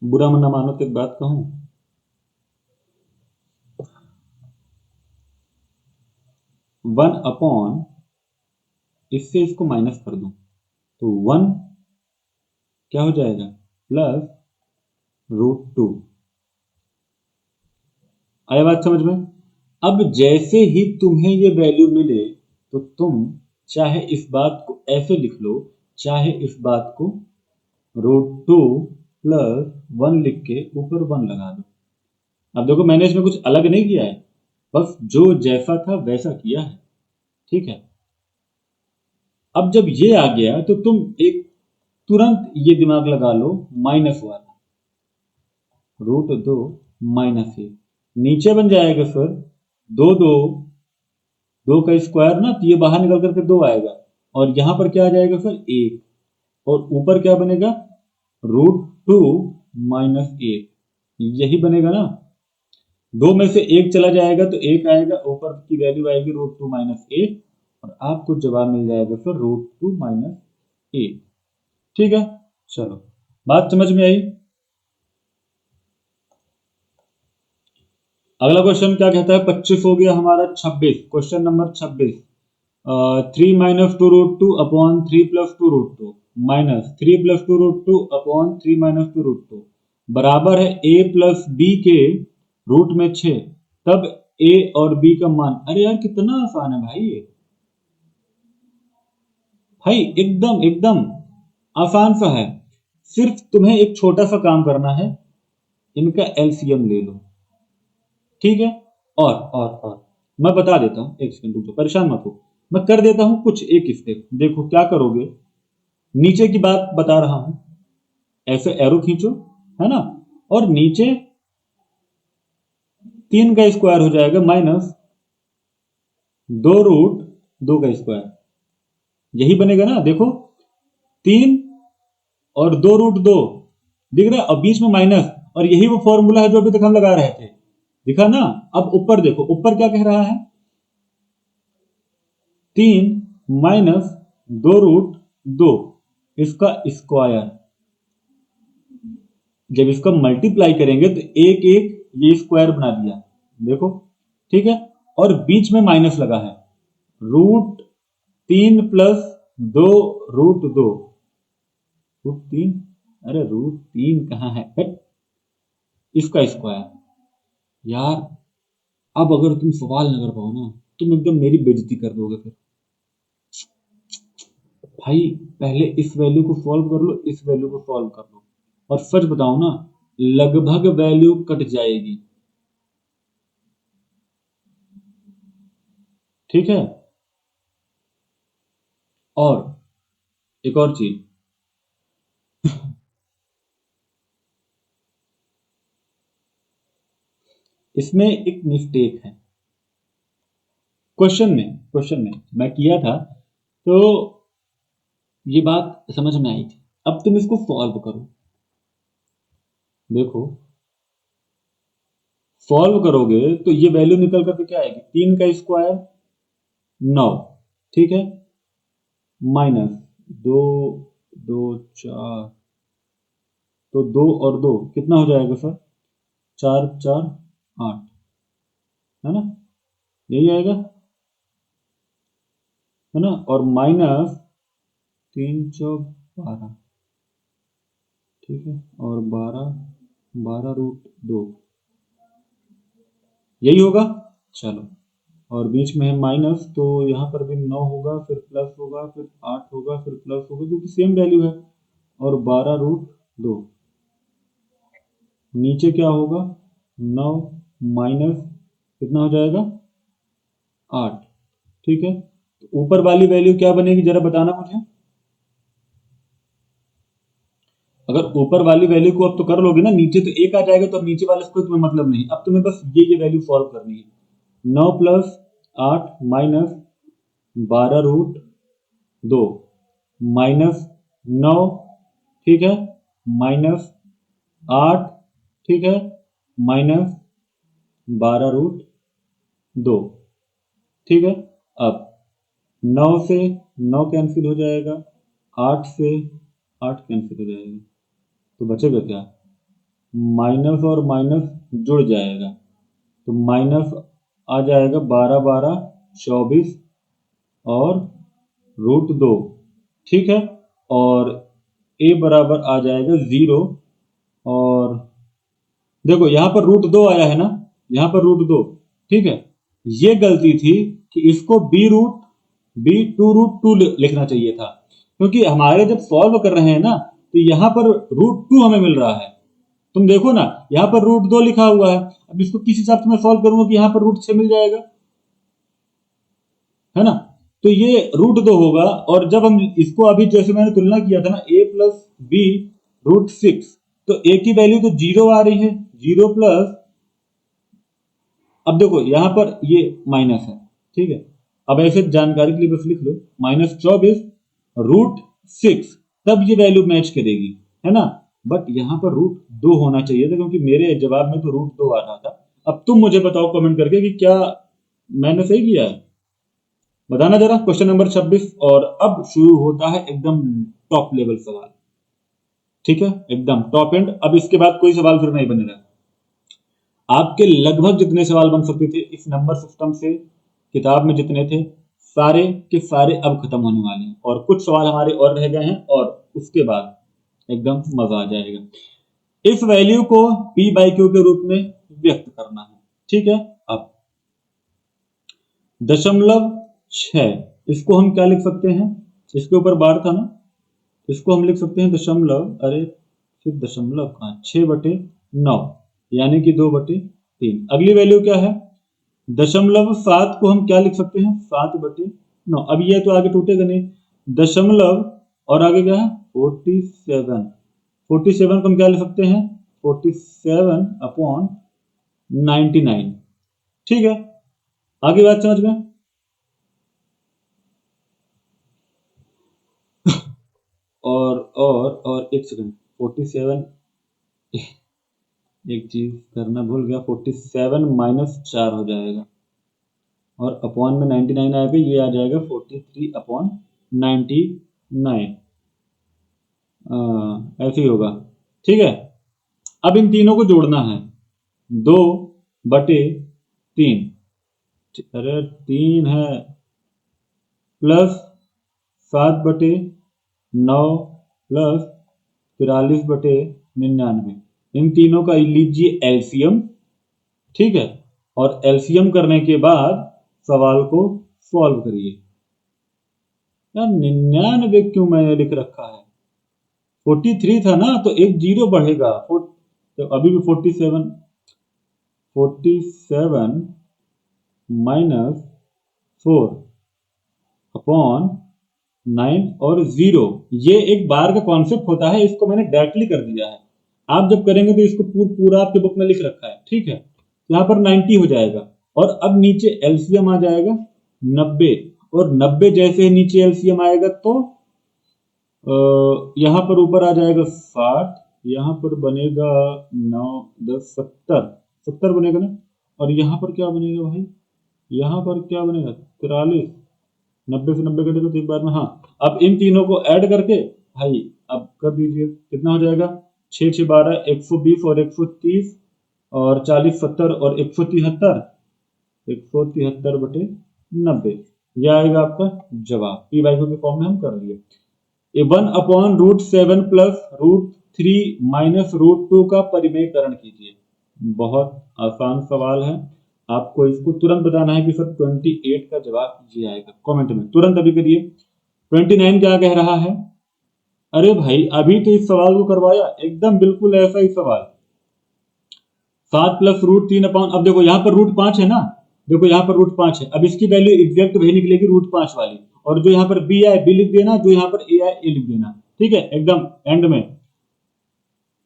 बुरा मन ना मानो तो एक बात कहूं, 1 इससे इसको माइनस कर दूं तो 1 क्या हो जाएगा, प्लस √2। आया बात समझ में? अब जैसे ही तुम्हें ये वैल्यू मिले तो तुम चाहे इस बात को ऐसे लिख लो, चाहे इस बात को √2 प्लस 1 लिख के ऊपर 1 लगा दो। अब देखो मैंने इसमें कुछ अलग नहीं किया है, बस जो जैसा था वैसा किया है, ठीक है। अब जब ये आ गया तो तुरंत ये दिमाग लगा लो माइनस वाला, √2 माइनस 1 नीचे बन जाएगा फिर 2 का स्क्वायर ना, तो ये बाहर निकल करके 2 आएगा और यहां पर क्या आ जाएगा फिर 1 और ऊपर क्या बनेगा √2 माइनस 1, यही बनेगा ना। 2 में से 1 चला जाएगा तो 1 आएगा, ऊपर की वैल्यू आएगी √2 माइनस 1 और आपको जवाब मिल जाएगा फिर √2 माइनस 1। ठीक है, चलो बात समझ में आई। अगला क्वेश्चन क्या कहता है, 25 हो गया हमारा। 26 question number 26, 3 minus 2√2 upon 3 plus 2√2 minus 3 plus 2√2 upon 3 minus 2√2 बराबर है a प्लस b के रूट में 6, तब a और b का मान। अरे यार कितना आसान है भाई ये, भाई एकदम एकदम आसान सा है। सिर्फ तुम्हें एक छोटा सा काम करना है, इनका एलसीएम ले लो। ठीक है, और मैं बता देता हूं, एक सेकंड रुको, परेशान मत हो, मैं कर देता हूं कुछ एक स्टेप। देखो क्या करोगे, नीचे की बात बता रहा हूं, ऐसे एरो खींचो है ना, और नीचे 3 का स्क्वायर हो जाएगा माइनस 2√2 का स्क्वायर, यही बनेगा ना। देखो 3 और 2√2 दिख रहा है और बीच में माइनस, और यही वो फॉर्मूला है जो अभी तक हम लगा रहे थे, दिखा ना। अब ऊपर देखो, ऊपर क्या कह रहा है, 3 माइनस 2√2 इसका स्क्वायर। जब इसका मल्टीप्लाई करेंगे तो एक एक ये स्क्वायर बना दिया, देखो ठीक है, और बीच में माइनस लगा है, √3 प्लस 2√2 √3, अरे √3 कहाँ है, इसका स्क्वायर। यार अब अगर तुम सवाल न कर पाओ ना, तुम एकदम मेरी बेइज्जती कर दोगे फिर। भाई पहले इस वैल्यू को सॉल्व कर लो, इस वैल्यू को सॉल्व कर लो, और सच बताओ ना लगभग वैल्यू कट जाएगी। ठीक है, और एक और चीज, इसमें एक मिस्टेक है क्वेश्चन में मैं किया था, तो ये बात समझ में आई थी। अब तुम इसको सॉल्व करो, देखो सॉल्व करोगे तो ये वैल्यू निकल करके क्या आएगी, 3 का स्क्वायर 9, ठीक है, माइनस 2 2 4, तो 2 और 2 कितना हो जाएगा सर, 4 4 8, है ना, यही आएगा, है ना, और माइनस 3 4 12, ठीक है, और 12√2 यही होगा। चलो, और बीच में है माइनस, तो यहां पर भी 9 होगा, फिर प्लस होगा, फिर 8 होगा, फिर प्लस होगा, क्योंकि सेम वैल्यू है, और 12√2 नीचे क्या होगा, 9 माइनस कितना हो जाएगा 8, ठीक है। तो ऊपर वाली वैल्यू क्या बनेगी जरा बताना मुझे। अगर ऊपर वाली वैल्यू को अब तो कर लोगे ना, नीचे तो 1 आ जाएगा, तो अब नीचे वाले से कोई तुम्हें मतलब नहीं, अब तुम्हें बस ये वैल्यू सॉल्व करनी है। 9 प्लस 8 माइनस 12√2 माइनस 9, ठीक है, माइनस 8, ठीक है, माइनस 12√2, ठीक है। अब 9 से 9 कैंसिल हो जाएगा, 8 से 8 कैंसिल हो जाएगा, तो बचेगा क्या, माइनस और माइनस जुड़ जाएगा, तो माइनस आ जाएगा 12 12 24 और √2, ठीक है, और a बराबर आ जाएगा 0, और देखो यहां पर √2 आया है ना, यहां पर √2, ठीक है, ये गलती थी कि इसको b2√2 लिखना चाहिए था, क्योंकि हमारे जब सॉल्व कर रहे हैं ना, तो यहां पर √2 हमें मिल रहा है। तुम देखो ना यहां पर √2 लिखा हुआ है, अब इसको किस हिसाब से मैं सॉल्व करूंगा कि यहां पर √6 मिल जाएगा, है ना। तो ये √2 होगा। और जब हम इसको अभी जैसे मैंने तुलना किया था ना, a प्लस बी √6, तो a की वैल्यू तो 0 आ रही है, 0 प्लस, अब देखो यहां पर ये माइनस है, ठीक है। अब ऐसे जानकारी के लिए बस लिख लो -24 √6, तब ये वैल्यू मैच करेगी, है ना। बट यहां पर √2 होना चाहिए था, क्योंकि मेरे जवाब में तो √2 आ रहा था। अब तुम मुझे बताओ कमेंट करके कि क्या मैंने सही किया है, बताना जरा। क्वेश्चन नंबर 26, और अब शुरू होता है एकदम टॉप लेवल सवाल, ठीक है, एकदम टॉप एंड। अब इसके बाद कोई सवाल फिर नहीं बनेगा। आपके लगभग जितने सवाल बन सकते थे इस नंबर सिस्टम से किताब में जितने थे, सारे के सारे अब खत्म होने वाले हैं, और कुछ सवाल हमारे और रह गए हैं, और उसके बाद एकदम मजा आ जाएगा। इस वैल्यू को p/q के रूप में व्यक्त करना है, ठीक है। अब 0.6, इसको हम क्या लिख सकते हैं, इसके ऊपर बार था ना, इसको हम लिख सकते हैं दशमलव, अरे फिर दशमलव कहाँ, 6/9, यानी कि 2/3। अगली वैल्यू क्या है, 0.7 को हम क्या लिख सकते हैं, 7/9। अब ये तो आगे टूटेगा नहीं, दशमलव, और आगे क्या है 47, 47 को हम क्या लिख सकते हैं, 47/99, ठीक है। आगे बात समझ में। और एक सेकंड, 47, एक चीज करना भूल गया, 47 -4 हो जाएगा, और अपॉन में 99 आएगा, ये आ जाएगा 43/99, ऐसे ही होगा, ठीक है। अब इन तीनों को जोड़ना है, 2/3, अरे 3 है, प्लस 7/9 प्लस 43/99, इन तीनों का लीजिए एलसीएम, ठीक है। और एलसीएम करने के बाद सवाल को सॉल्व करिए। यार 99 क्यों मैंने लिख रखा है, 43 था ना, तो एक जीरो बढ़ेगा, तो अभी भी 47 -4/9 और 0, ये एक बार का कॉन्सेप्ट होता है, इसको मैंने डायरेक्टली कर दिया है। आप जब करेंगे तो इसको पूरा आपके बुक में लिख रखा है, ठीक है। यहाँ पर 90 हो जाएगा, और अब नीचे एलसीएम आ जाएगा 90, और 90 जैसे ही नीचे एलसीएम आएगा तो यहाँ पर ऊपर आ जाएगा 60, यहाँ पर बनेगा 9 10 70, 70 बनेगा ना, और यहाँ पर क्या बनेगा भाई, यहाँ पर क्या बनेगा 43, 90 से 90 कटेगा तो एक बार में, हाँ। अब इन तीनों को ऐड करके भाई अब कर दीजिए, कितना हो जाएगा, 6 6 12, 120 और 130 और 40 70 और 173, 173/90, यह आएगा आपका जवाब। p/q के फॉर्म में हम कर लिए। 1/√7 प्लस √3 माइनस √2 का परिमेयकरण कीजिए। बहुत आसान सवाल है, आपको इसको तुरंत बताना है कि सर 28 का जवाब ये आएगा, कमेंट में तुरंत अभी करिए। 29 क्या कह रहा है, अरे भाई अभी तो इस सवाल को करवाया, एकदम बिल्कुल ऐसा ही सवाल। 7 प्लस √3 अब देखो यहाँ पर √5 है ना, देखो यहाँ पर √5 है, अब इसकी वैल्यू एग्जैक्ट वही निकलेगी √5 वाली, और जो यहाँ पर बी आए बी लिख देना, जो यहाँ पर ए आए ए लिख देना, ठीक है, एकदम एंड में।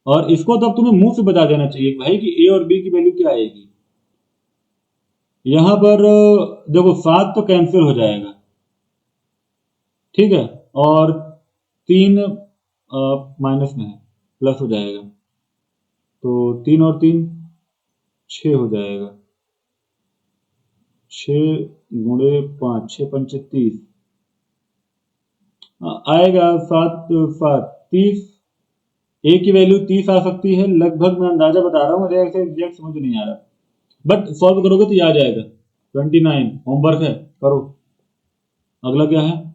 और इसको तो अब तुम्हें मुंह से बता देना चाहिए भाई कि ए और बी की वैल्यू क्या आएगी। यहां पर देखो 7 तो कैंसिल हो जाएगा, ठीक है, और 3 माइनस में है, प्लस हो जाएगा, तो 3 और 3 6 हो जाएगा, 6 गुणे 5, 6 पंचे 30 आएगा, 7 7 30, ए की वैल्यू 30 आ सकती है, लगभग मैं अंदाजा बता रहा हूँ, मुझे ऐसे एग्जैक्ट समझ नहीं आ रहा, बट सॉल्व करोगे तो ये आ जाएगा। 29 होमवर्क है, करो। अगला क्या है,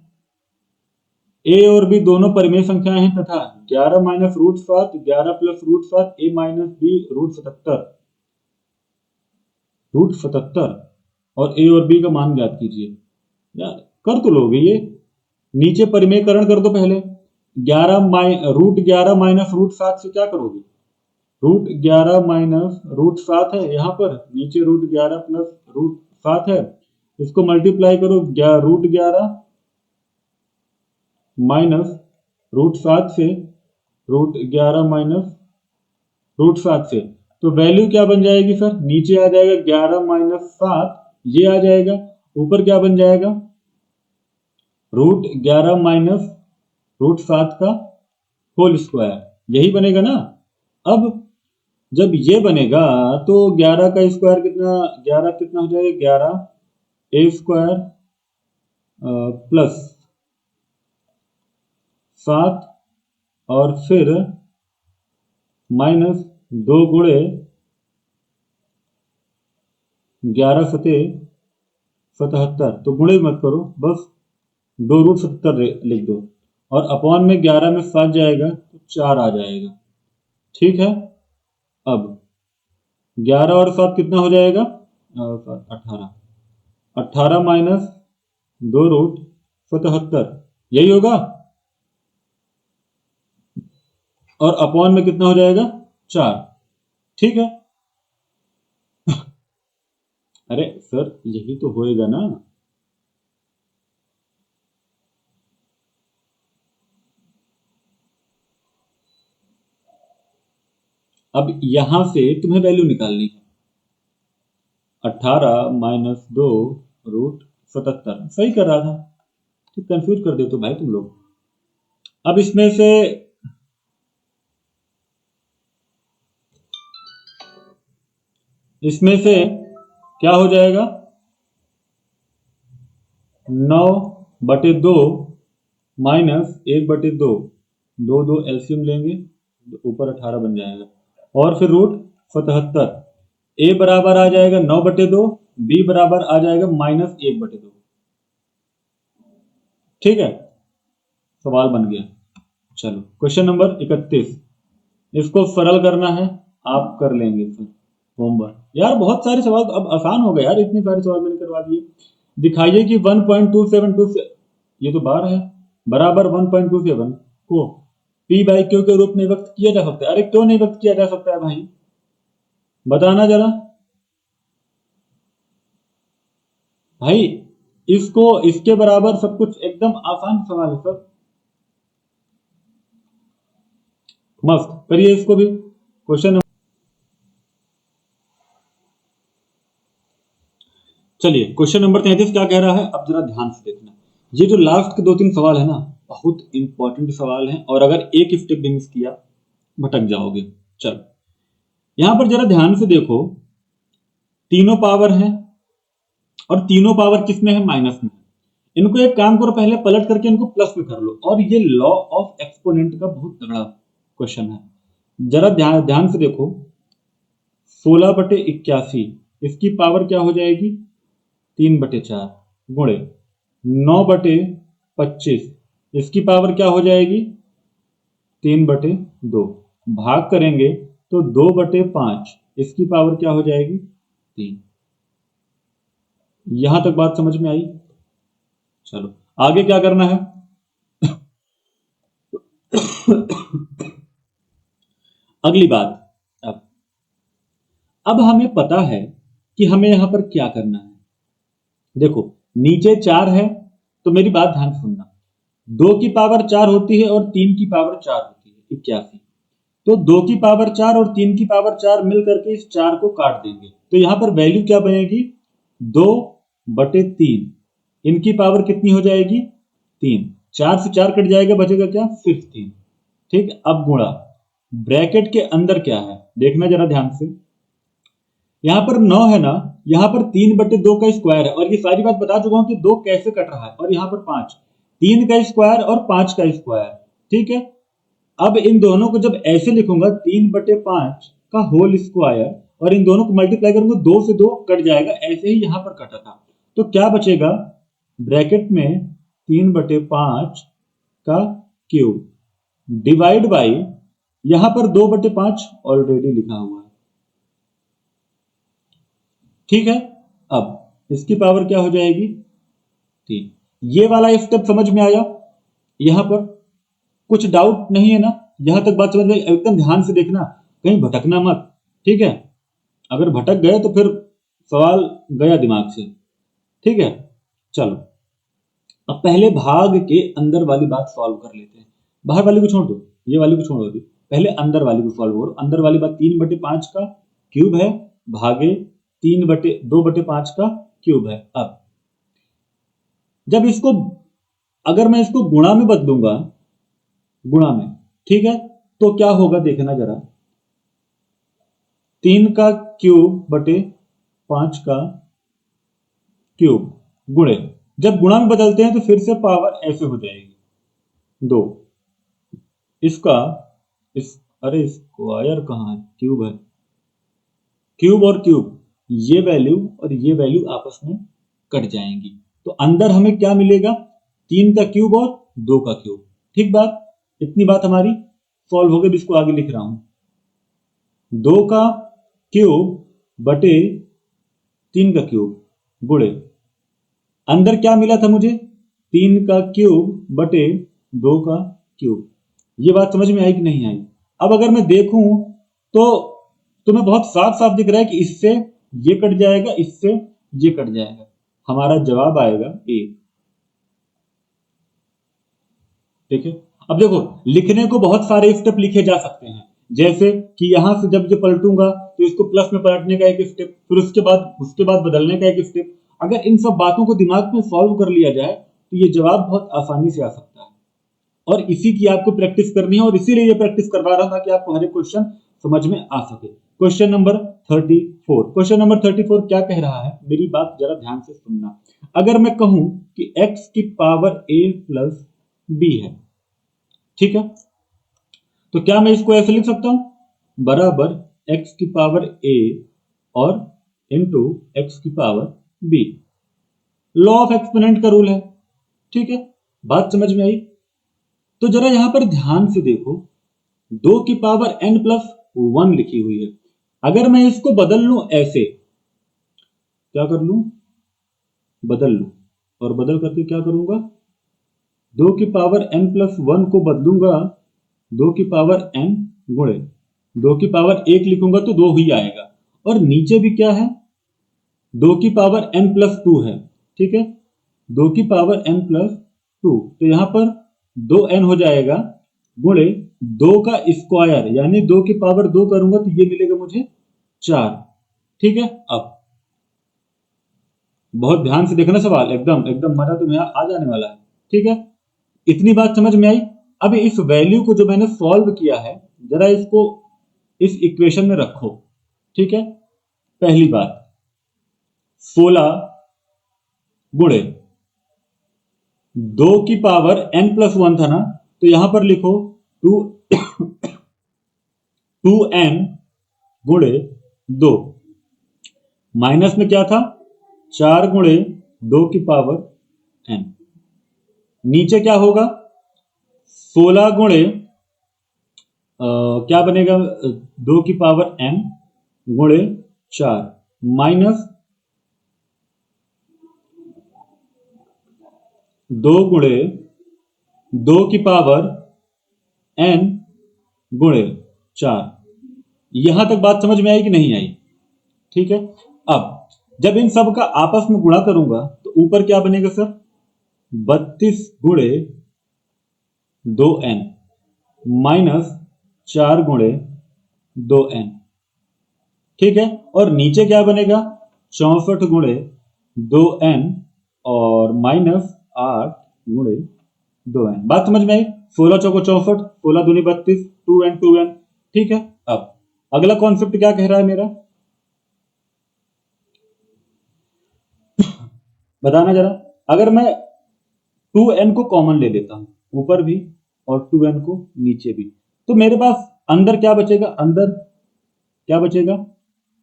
ए और बी दोनों परिमेय संख्याएं हैं तथा 11 माइनस √7, 11 प्लस √7, ए माइनस बी √77, और ए और बी का मान ज्ञात कीजिए। यार कर तो लोगे ये, नीचे परिमेयकरण कर दो पहले, 11 माइनस √7 से क्या करोगे, √11 माइनस √7 है यहाँ पर, नीचे √11 प्लस √7 है, इसको मल्टीप्लाई करो √11 माइनस √7 से, √11 माइनस √7 से, तो वैल्यू क्या बन जाएगी सर? नीचे आ जाएगा 11 माइनस 7, ये आ जाएगा। ऊपर क्या बन जाएगा? √11 माइनस √7 का होल स्क्वायर, यही बनेगा ना। अब जब ये बनेगा तो 11 का स्क्वायर कितना, 11 कितना हो जाएगा? 11 a² प्लस 7 और फिर माइनस 2 गुणे 11 सते 77, तो गुणे मत करो, बस 2√77 लिख दो, और अपॉन में 11 में 7 जाएगा तो 4 आ जाएगा। ठीक है, अब 11 और 7 कितना हो जाएगा? 18, 18 माइनस 2√77, यही होगा। और अपॉन में कितना हो जाएगा? 4। ठीक है। अरे सर यही तो होएगा ना। अब यहां से तुम्हें वैल्यू निकालनी है। 18 माइनस 2√77, सही कर रहा था, ठीक, कंफ्यूज कर देते हो भाई तुम लोग। अब इसमें से क्या हो जाएगा? 9/2 माइनस 1/2, 2 एलसीएम लेंगे, ऊपर 18 बन जाएगा, और फिर √77। ए बराबर आ जाएगा 9/2, बी बराबर आ जाएगा माइनस 1/2। ठीक है, सवाल बन गया। चलो क्वेश्चन नंबर 31, इसको सरल करना है, आप कर लेंगे फिर होमवर्क। यार बहुत सारे सवाल अब आसान हो गए यार, इतने सारे सवाल मैंने करवा दिए। दिखाइए कि 1.272, ये तो बार है, बराबर 1.27 को p/q के रूप में व्यक्त किया जा सकता है। अरे क्यों नहीं व्यक्त किया जा सकता है भाई, बताना जरा भाई। इसको इसके बराबर सब कुछ एकदम आसान सवाल है सर, मस्त करिए इसको भी। क्वेश्चन चलिए क्वेश्चन नंबर 33 क्या कह रहा है, अब जरा ध्यान से देखना। ये जो लास्ट के 2-3 सवाल है ना, बहुत इंपॉर्टेंट सवाल हैं, और अगर एक स्टेप भी मिस किया भटक जाओगे। चलो यहां पर जरा ध्यान से देखो, तीनों पावर हैं और तीनों पावर किसमें है? माइनस में। इनको एक काम करो, पहले पलट करके इनको प्लस में कर लो, और ये लॉ ऑफ एक्सपोनेंट का बहुत तगड़ा क्वेश्चन है। जरा ध्यान से देखो, 16/81, इसकी पावर क्या हो जाएगी? 3/4 गुणे 9/25, इसकी पावर क्या हो जाएगी? 3/2, भाग करेंगे तो 2/5, इसकी पावर क्या हो जाएगी? 3। यहां तक बात समझ में आई? चलो आगे क्या करना है। अगली बात, अब हमें पता है कि हमें यहां पर क्या करना है। देखो नीचे 4 है, तो मेरी बात ध्यान से सुनना, 2 की पावर 4 होती है और 3 की पावर 4 होती है, 81। तो 2 की पावर 4 और 3 की पावर 4 मिल करके इस 4 को काट देंगे, तो यहां पर वैल्यू क्या बनेगी? 2/3। इनकी पावर कितनी हो जाएगी? 3। 4 से 4 कट जाएगा, बचेगा क्या? 15। ठीक, अब गुणा, ब्रैकेट के अंदर क्या है देखना जरा ध्यान से। यहां पर 9 है ना, यहां पर 3/2 का स्क्वायर है, और ये सारी बात बता चुका हूं कि 2 कैसे कट रहा है, और यहां पर 5, 3 का स्क्वायर और 5 का स्क्वायर। ठीक है, अब इन दोनों को जब ऐसे लिखूंगा 3/5 का होल स्क्वायर, और इन दोनों को मल्टीप्लाई करूंगा, 2 से 2 कट जाएगा, ऐसे ही यहां पर कटा था, तो क्या बचेगा? ब्रैकेट में 3/5 का क्यूब डिवाइड बाई, यहां पर 2/5 ऑलरेडी लिखा हुआ है। ठीक है, अब इसकी पावर क्या हो जाएगी? 3। ये वाला स्टेप समझ में आया? यहां पर कुछ डाउट नहीं है ना? यहां तक बात समझ में? एकदम ध्यान से देखना, कहीं भटकना मत। ठीक है, अगर भटक गए तो फिर सवाल गया दिमाग से। ठीक है, चलो अब पहले भाग के अंदर वाली बात सॉल्व कर लेते हैं। बाहर वाली को छोड़ दो, ये वाली को छोड़ो अभी, पहले अंदर वाली को सॉल्व करो। अंदर वाली बात 3/5 का क्यूब है भागे 2/5 का क्यूब है। अब जब इसको, अगर मैं इसको गुणा में बदलूंगा, गुणा में, ठीक है, तो क्या होगा देखना जरा। 3 का क्यूब बटे 5 का क्यूब गुणे, जब गुणा में बदलते हैं तो फिर से पावर ऐसे हो जाएगी 2। इसका इस अरे स्क्वायर कहाँ है, क्यूब है, क्यूब और क्यूब, ये वैल्यू और ये वैल्यू आपस में कट जाएंगी। तो अंदर हमें क्या मिलेगा, 3 का क्यूब और 2 का क्यूब। ठीक बात, इतनी बात हमारी सॉल्व हो गई। इसको आगे लिख रहा हूं, 2 का क्यूब बटे 3 का क्यूब गुणे, अंदर क्या मिला था मुझे, 3 का क्यूब बटे 2 का क्यूब। ये बात समझ में आई कि नहीं आई। अब अगर मैं देखूं तो तुम्हें बहुत साफ साफ दिख रहा है कि इससे ये कट जाएगा, इससे ये कट जाएगा, हमारा जवाब आएगा 1। ठीक है, अब देखो लिखने को बहुत सारे स्टेप लिखे जा सकते हैं, जैसे कि यहां से जब ये पलटूंगा तो इसको प्लस में पलटने का एक स्टेप, फिर उसके बाद बदलने का एक स्टेप। अगर इन सब बातों को दिमाग में सॉल्व कर लिया जाए तो ये जवाब बहुत आसानी से आ सकता है। और इसी की आपको प्रैक्टिस करनी है, और इसीलिए ये प्रैक्टिस करवा रहा था कि आपको हर एक क्वेश्चन समझ में आ सके। क्वेश्चन नंबर 34, क्वेश्चन नंबर 34 क्या कह रहा है, मेरी बात जरा ध्यान से सुनना। अगर मैं कहूं कि x की पावर a प्लस b है, ठीक है, तो क्या मैं इसको ऐसे लिख सकता हूं, बराबर x की पावर a और इंटू x की power b। Law of exponent का रूल है। ठीक है, बात समझ में आई। तो जरा यहां पर ध्यान से देखो, 2 की पावर n प्लस 1 लिखी हुई है। अगर मैं इसको बदल लूं ऐसे, क्या कर लूं, बदल लूं, और बदल करके क्या करूंगा, 2 की पावर n प्लस 1 को बदलूंगा 2 की पावर n गुणे 2 की पावर 1 लिखूंगा तो 2 ही आएगा, और नीचे भी क्या है, 2 की पावर n प्लस 2 है। ठीक है, 2 की पावर n प्लस 2, तो यहां पर 2n हो जाएगा गुणे 2 का स्क्वायर, यानी 2 की पावर 2 करूंगा तो ये मिलेगा मुझे 4। ठीक है, अब बहुत ध्यान से देखना सवाल, एकदम एकदम मजा तुम्हें आ जाने वाला है। ठीक है, इतनी बात समझ में आई। अब इस वैल्यू को जो मैंने सॉल्व किया है, जरा इसको इस इक्वेशन में रखो। ठीक है, पहली बात 16 गुणे 2 की पावर n प्लस 1 था ना, तो यहां पर लिखो 2n गुणे 2, माइनस में क्या था, 4 गुणे 2 की पावर n, नीचे क्या होगा, 16 गुणे क्या बनेगा, 2 की पावर n गुणे 4 माइनस 2 गुणे 2 की पावर n गुणे 4। यहां तक बात समझ में आई कि नहीं आई। ठीक है, अब जब इन सब का आपस में गुणा करूंगा तो ऊपर क्या बनेगा सर, 32 गुणे 2n माइनस 4 गुणे 2n। ठीक है, और नीचे क्या बनेगा, 64 गुणे 2n और माइनस 8 गुणे 2n। बात समझ में आई, 16 चौको 64, 16 दूनी 32, 2n 2n। ठीक है, अब अगला कॉन्सेप्ट क्या कह रहा है मेरा, बताना जरा। अगर मैं 2n को कॉमन ले लेता हूं, ऊपर भी और 2n को नीचे भी, तो मेरे पास अंदर क्या बचेगा, अंदर क्या बचेगा,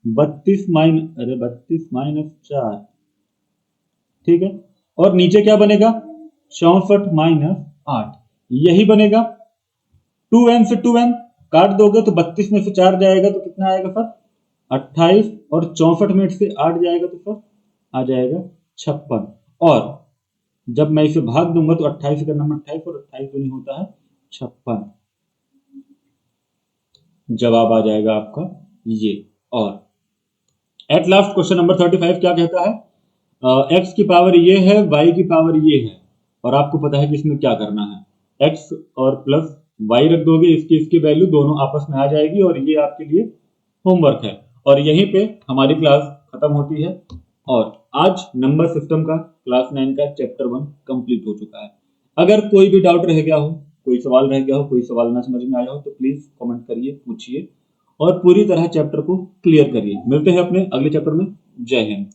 32 माइनस 4। ठीक है, और नीचे क्या बनेगा, 64 माइनस 8, यही बनेगा। 2n से 2n काट दोगे तो 32 में से 4 जाएगा तो कितना आएगा सर, 28, और 64 में से 8 जाएगा तो सर आ जाएगा 56। और जब मैं इसे भाग दूंगा तो 28 का नंबर 28 और 28 नहीं होता है 56, जवाब आ जाएगा आपका ये। और एट लास्ट क्वेश्चन नंबर 35 क्या कहता है, एक्स की पावर ये है, वाई की पावर ये है, और आपको पता है कि इसमें क्या करना है। एक्स और प्लस वाई रख दोगे, इसकी वैल्यू दोनों आपस में आ जाएगी, और ये आपके लिए होमवर्क है। और यहीं पे हमारी क्लास खत्म होती है, और आज नंबर सिस्टम का क्लास 9 का चैप्टर 1 कंप्लीट हो चुका है। अगर कोई भी डाउट रह गया हो, कोई सवाल रह गया हो, कोई सवाल ना समझ में आया हो, तो प्लीज कमेंट करिए, पूछिए और पूरी तरह चैप्टर को क्लियर करिए। मिलते हैं अपने अगले चैप्टर में। जय हिंद।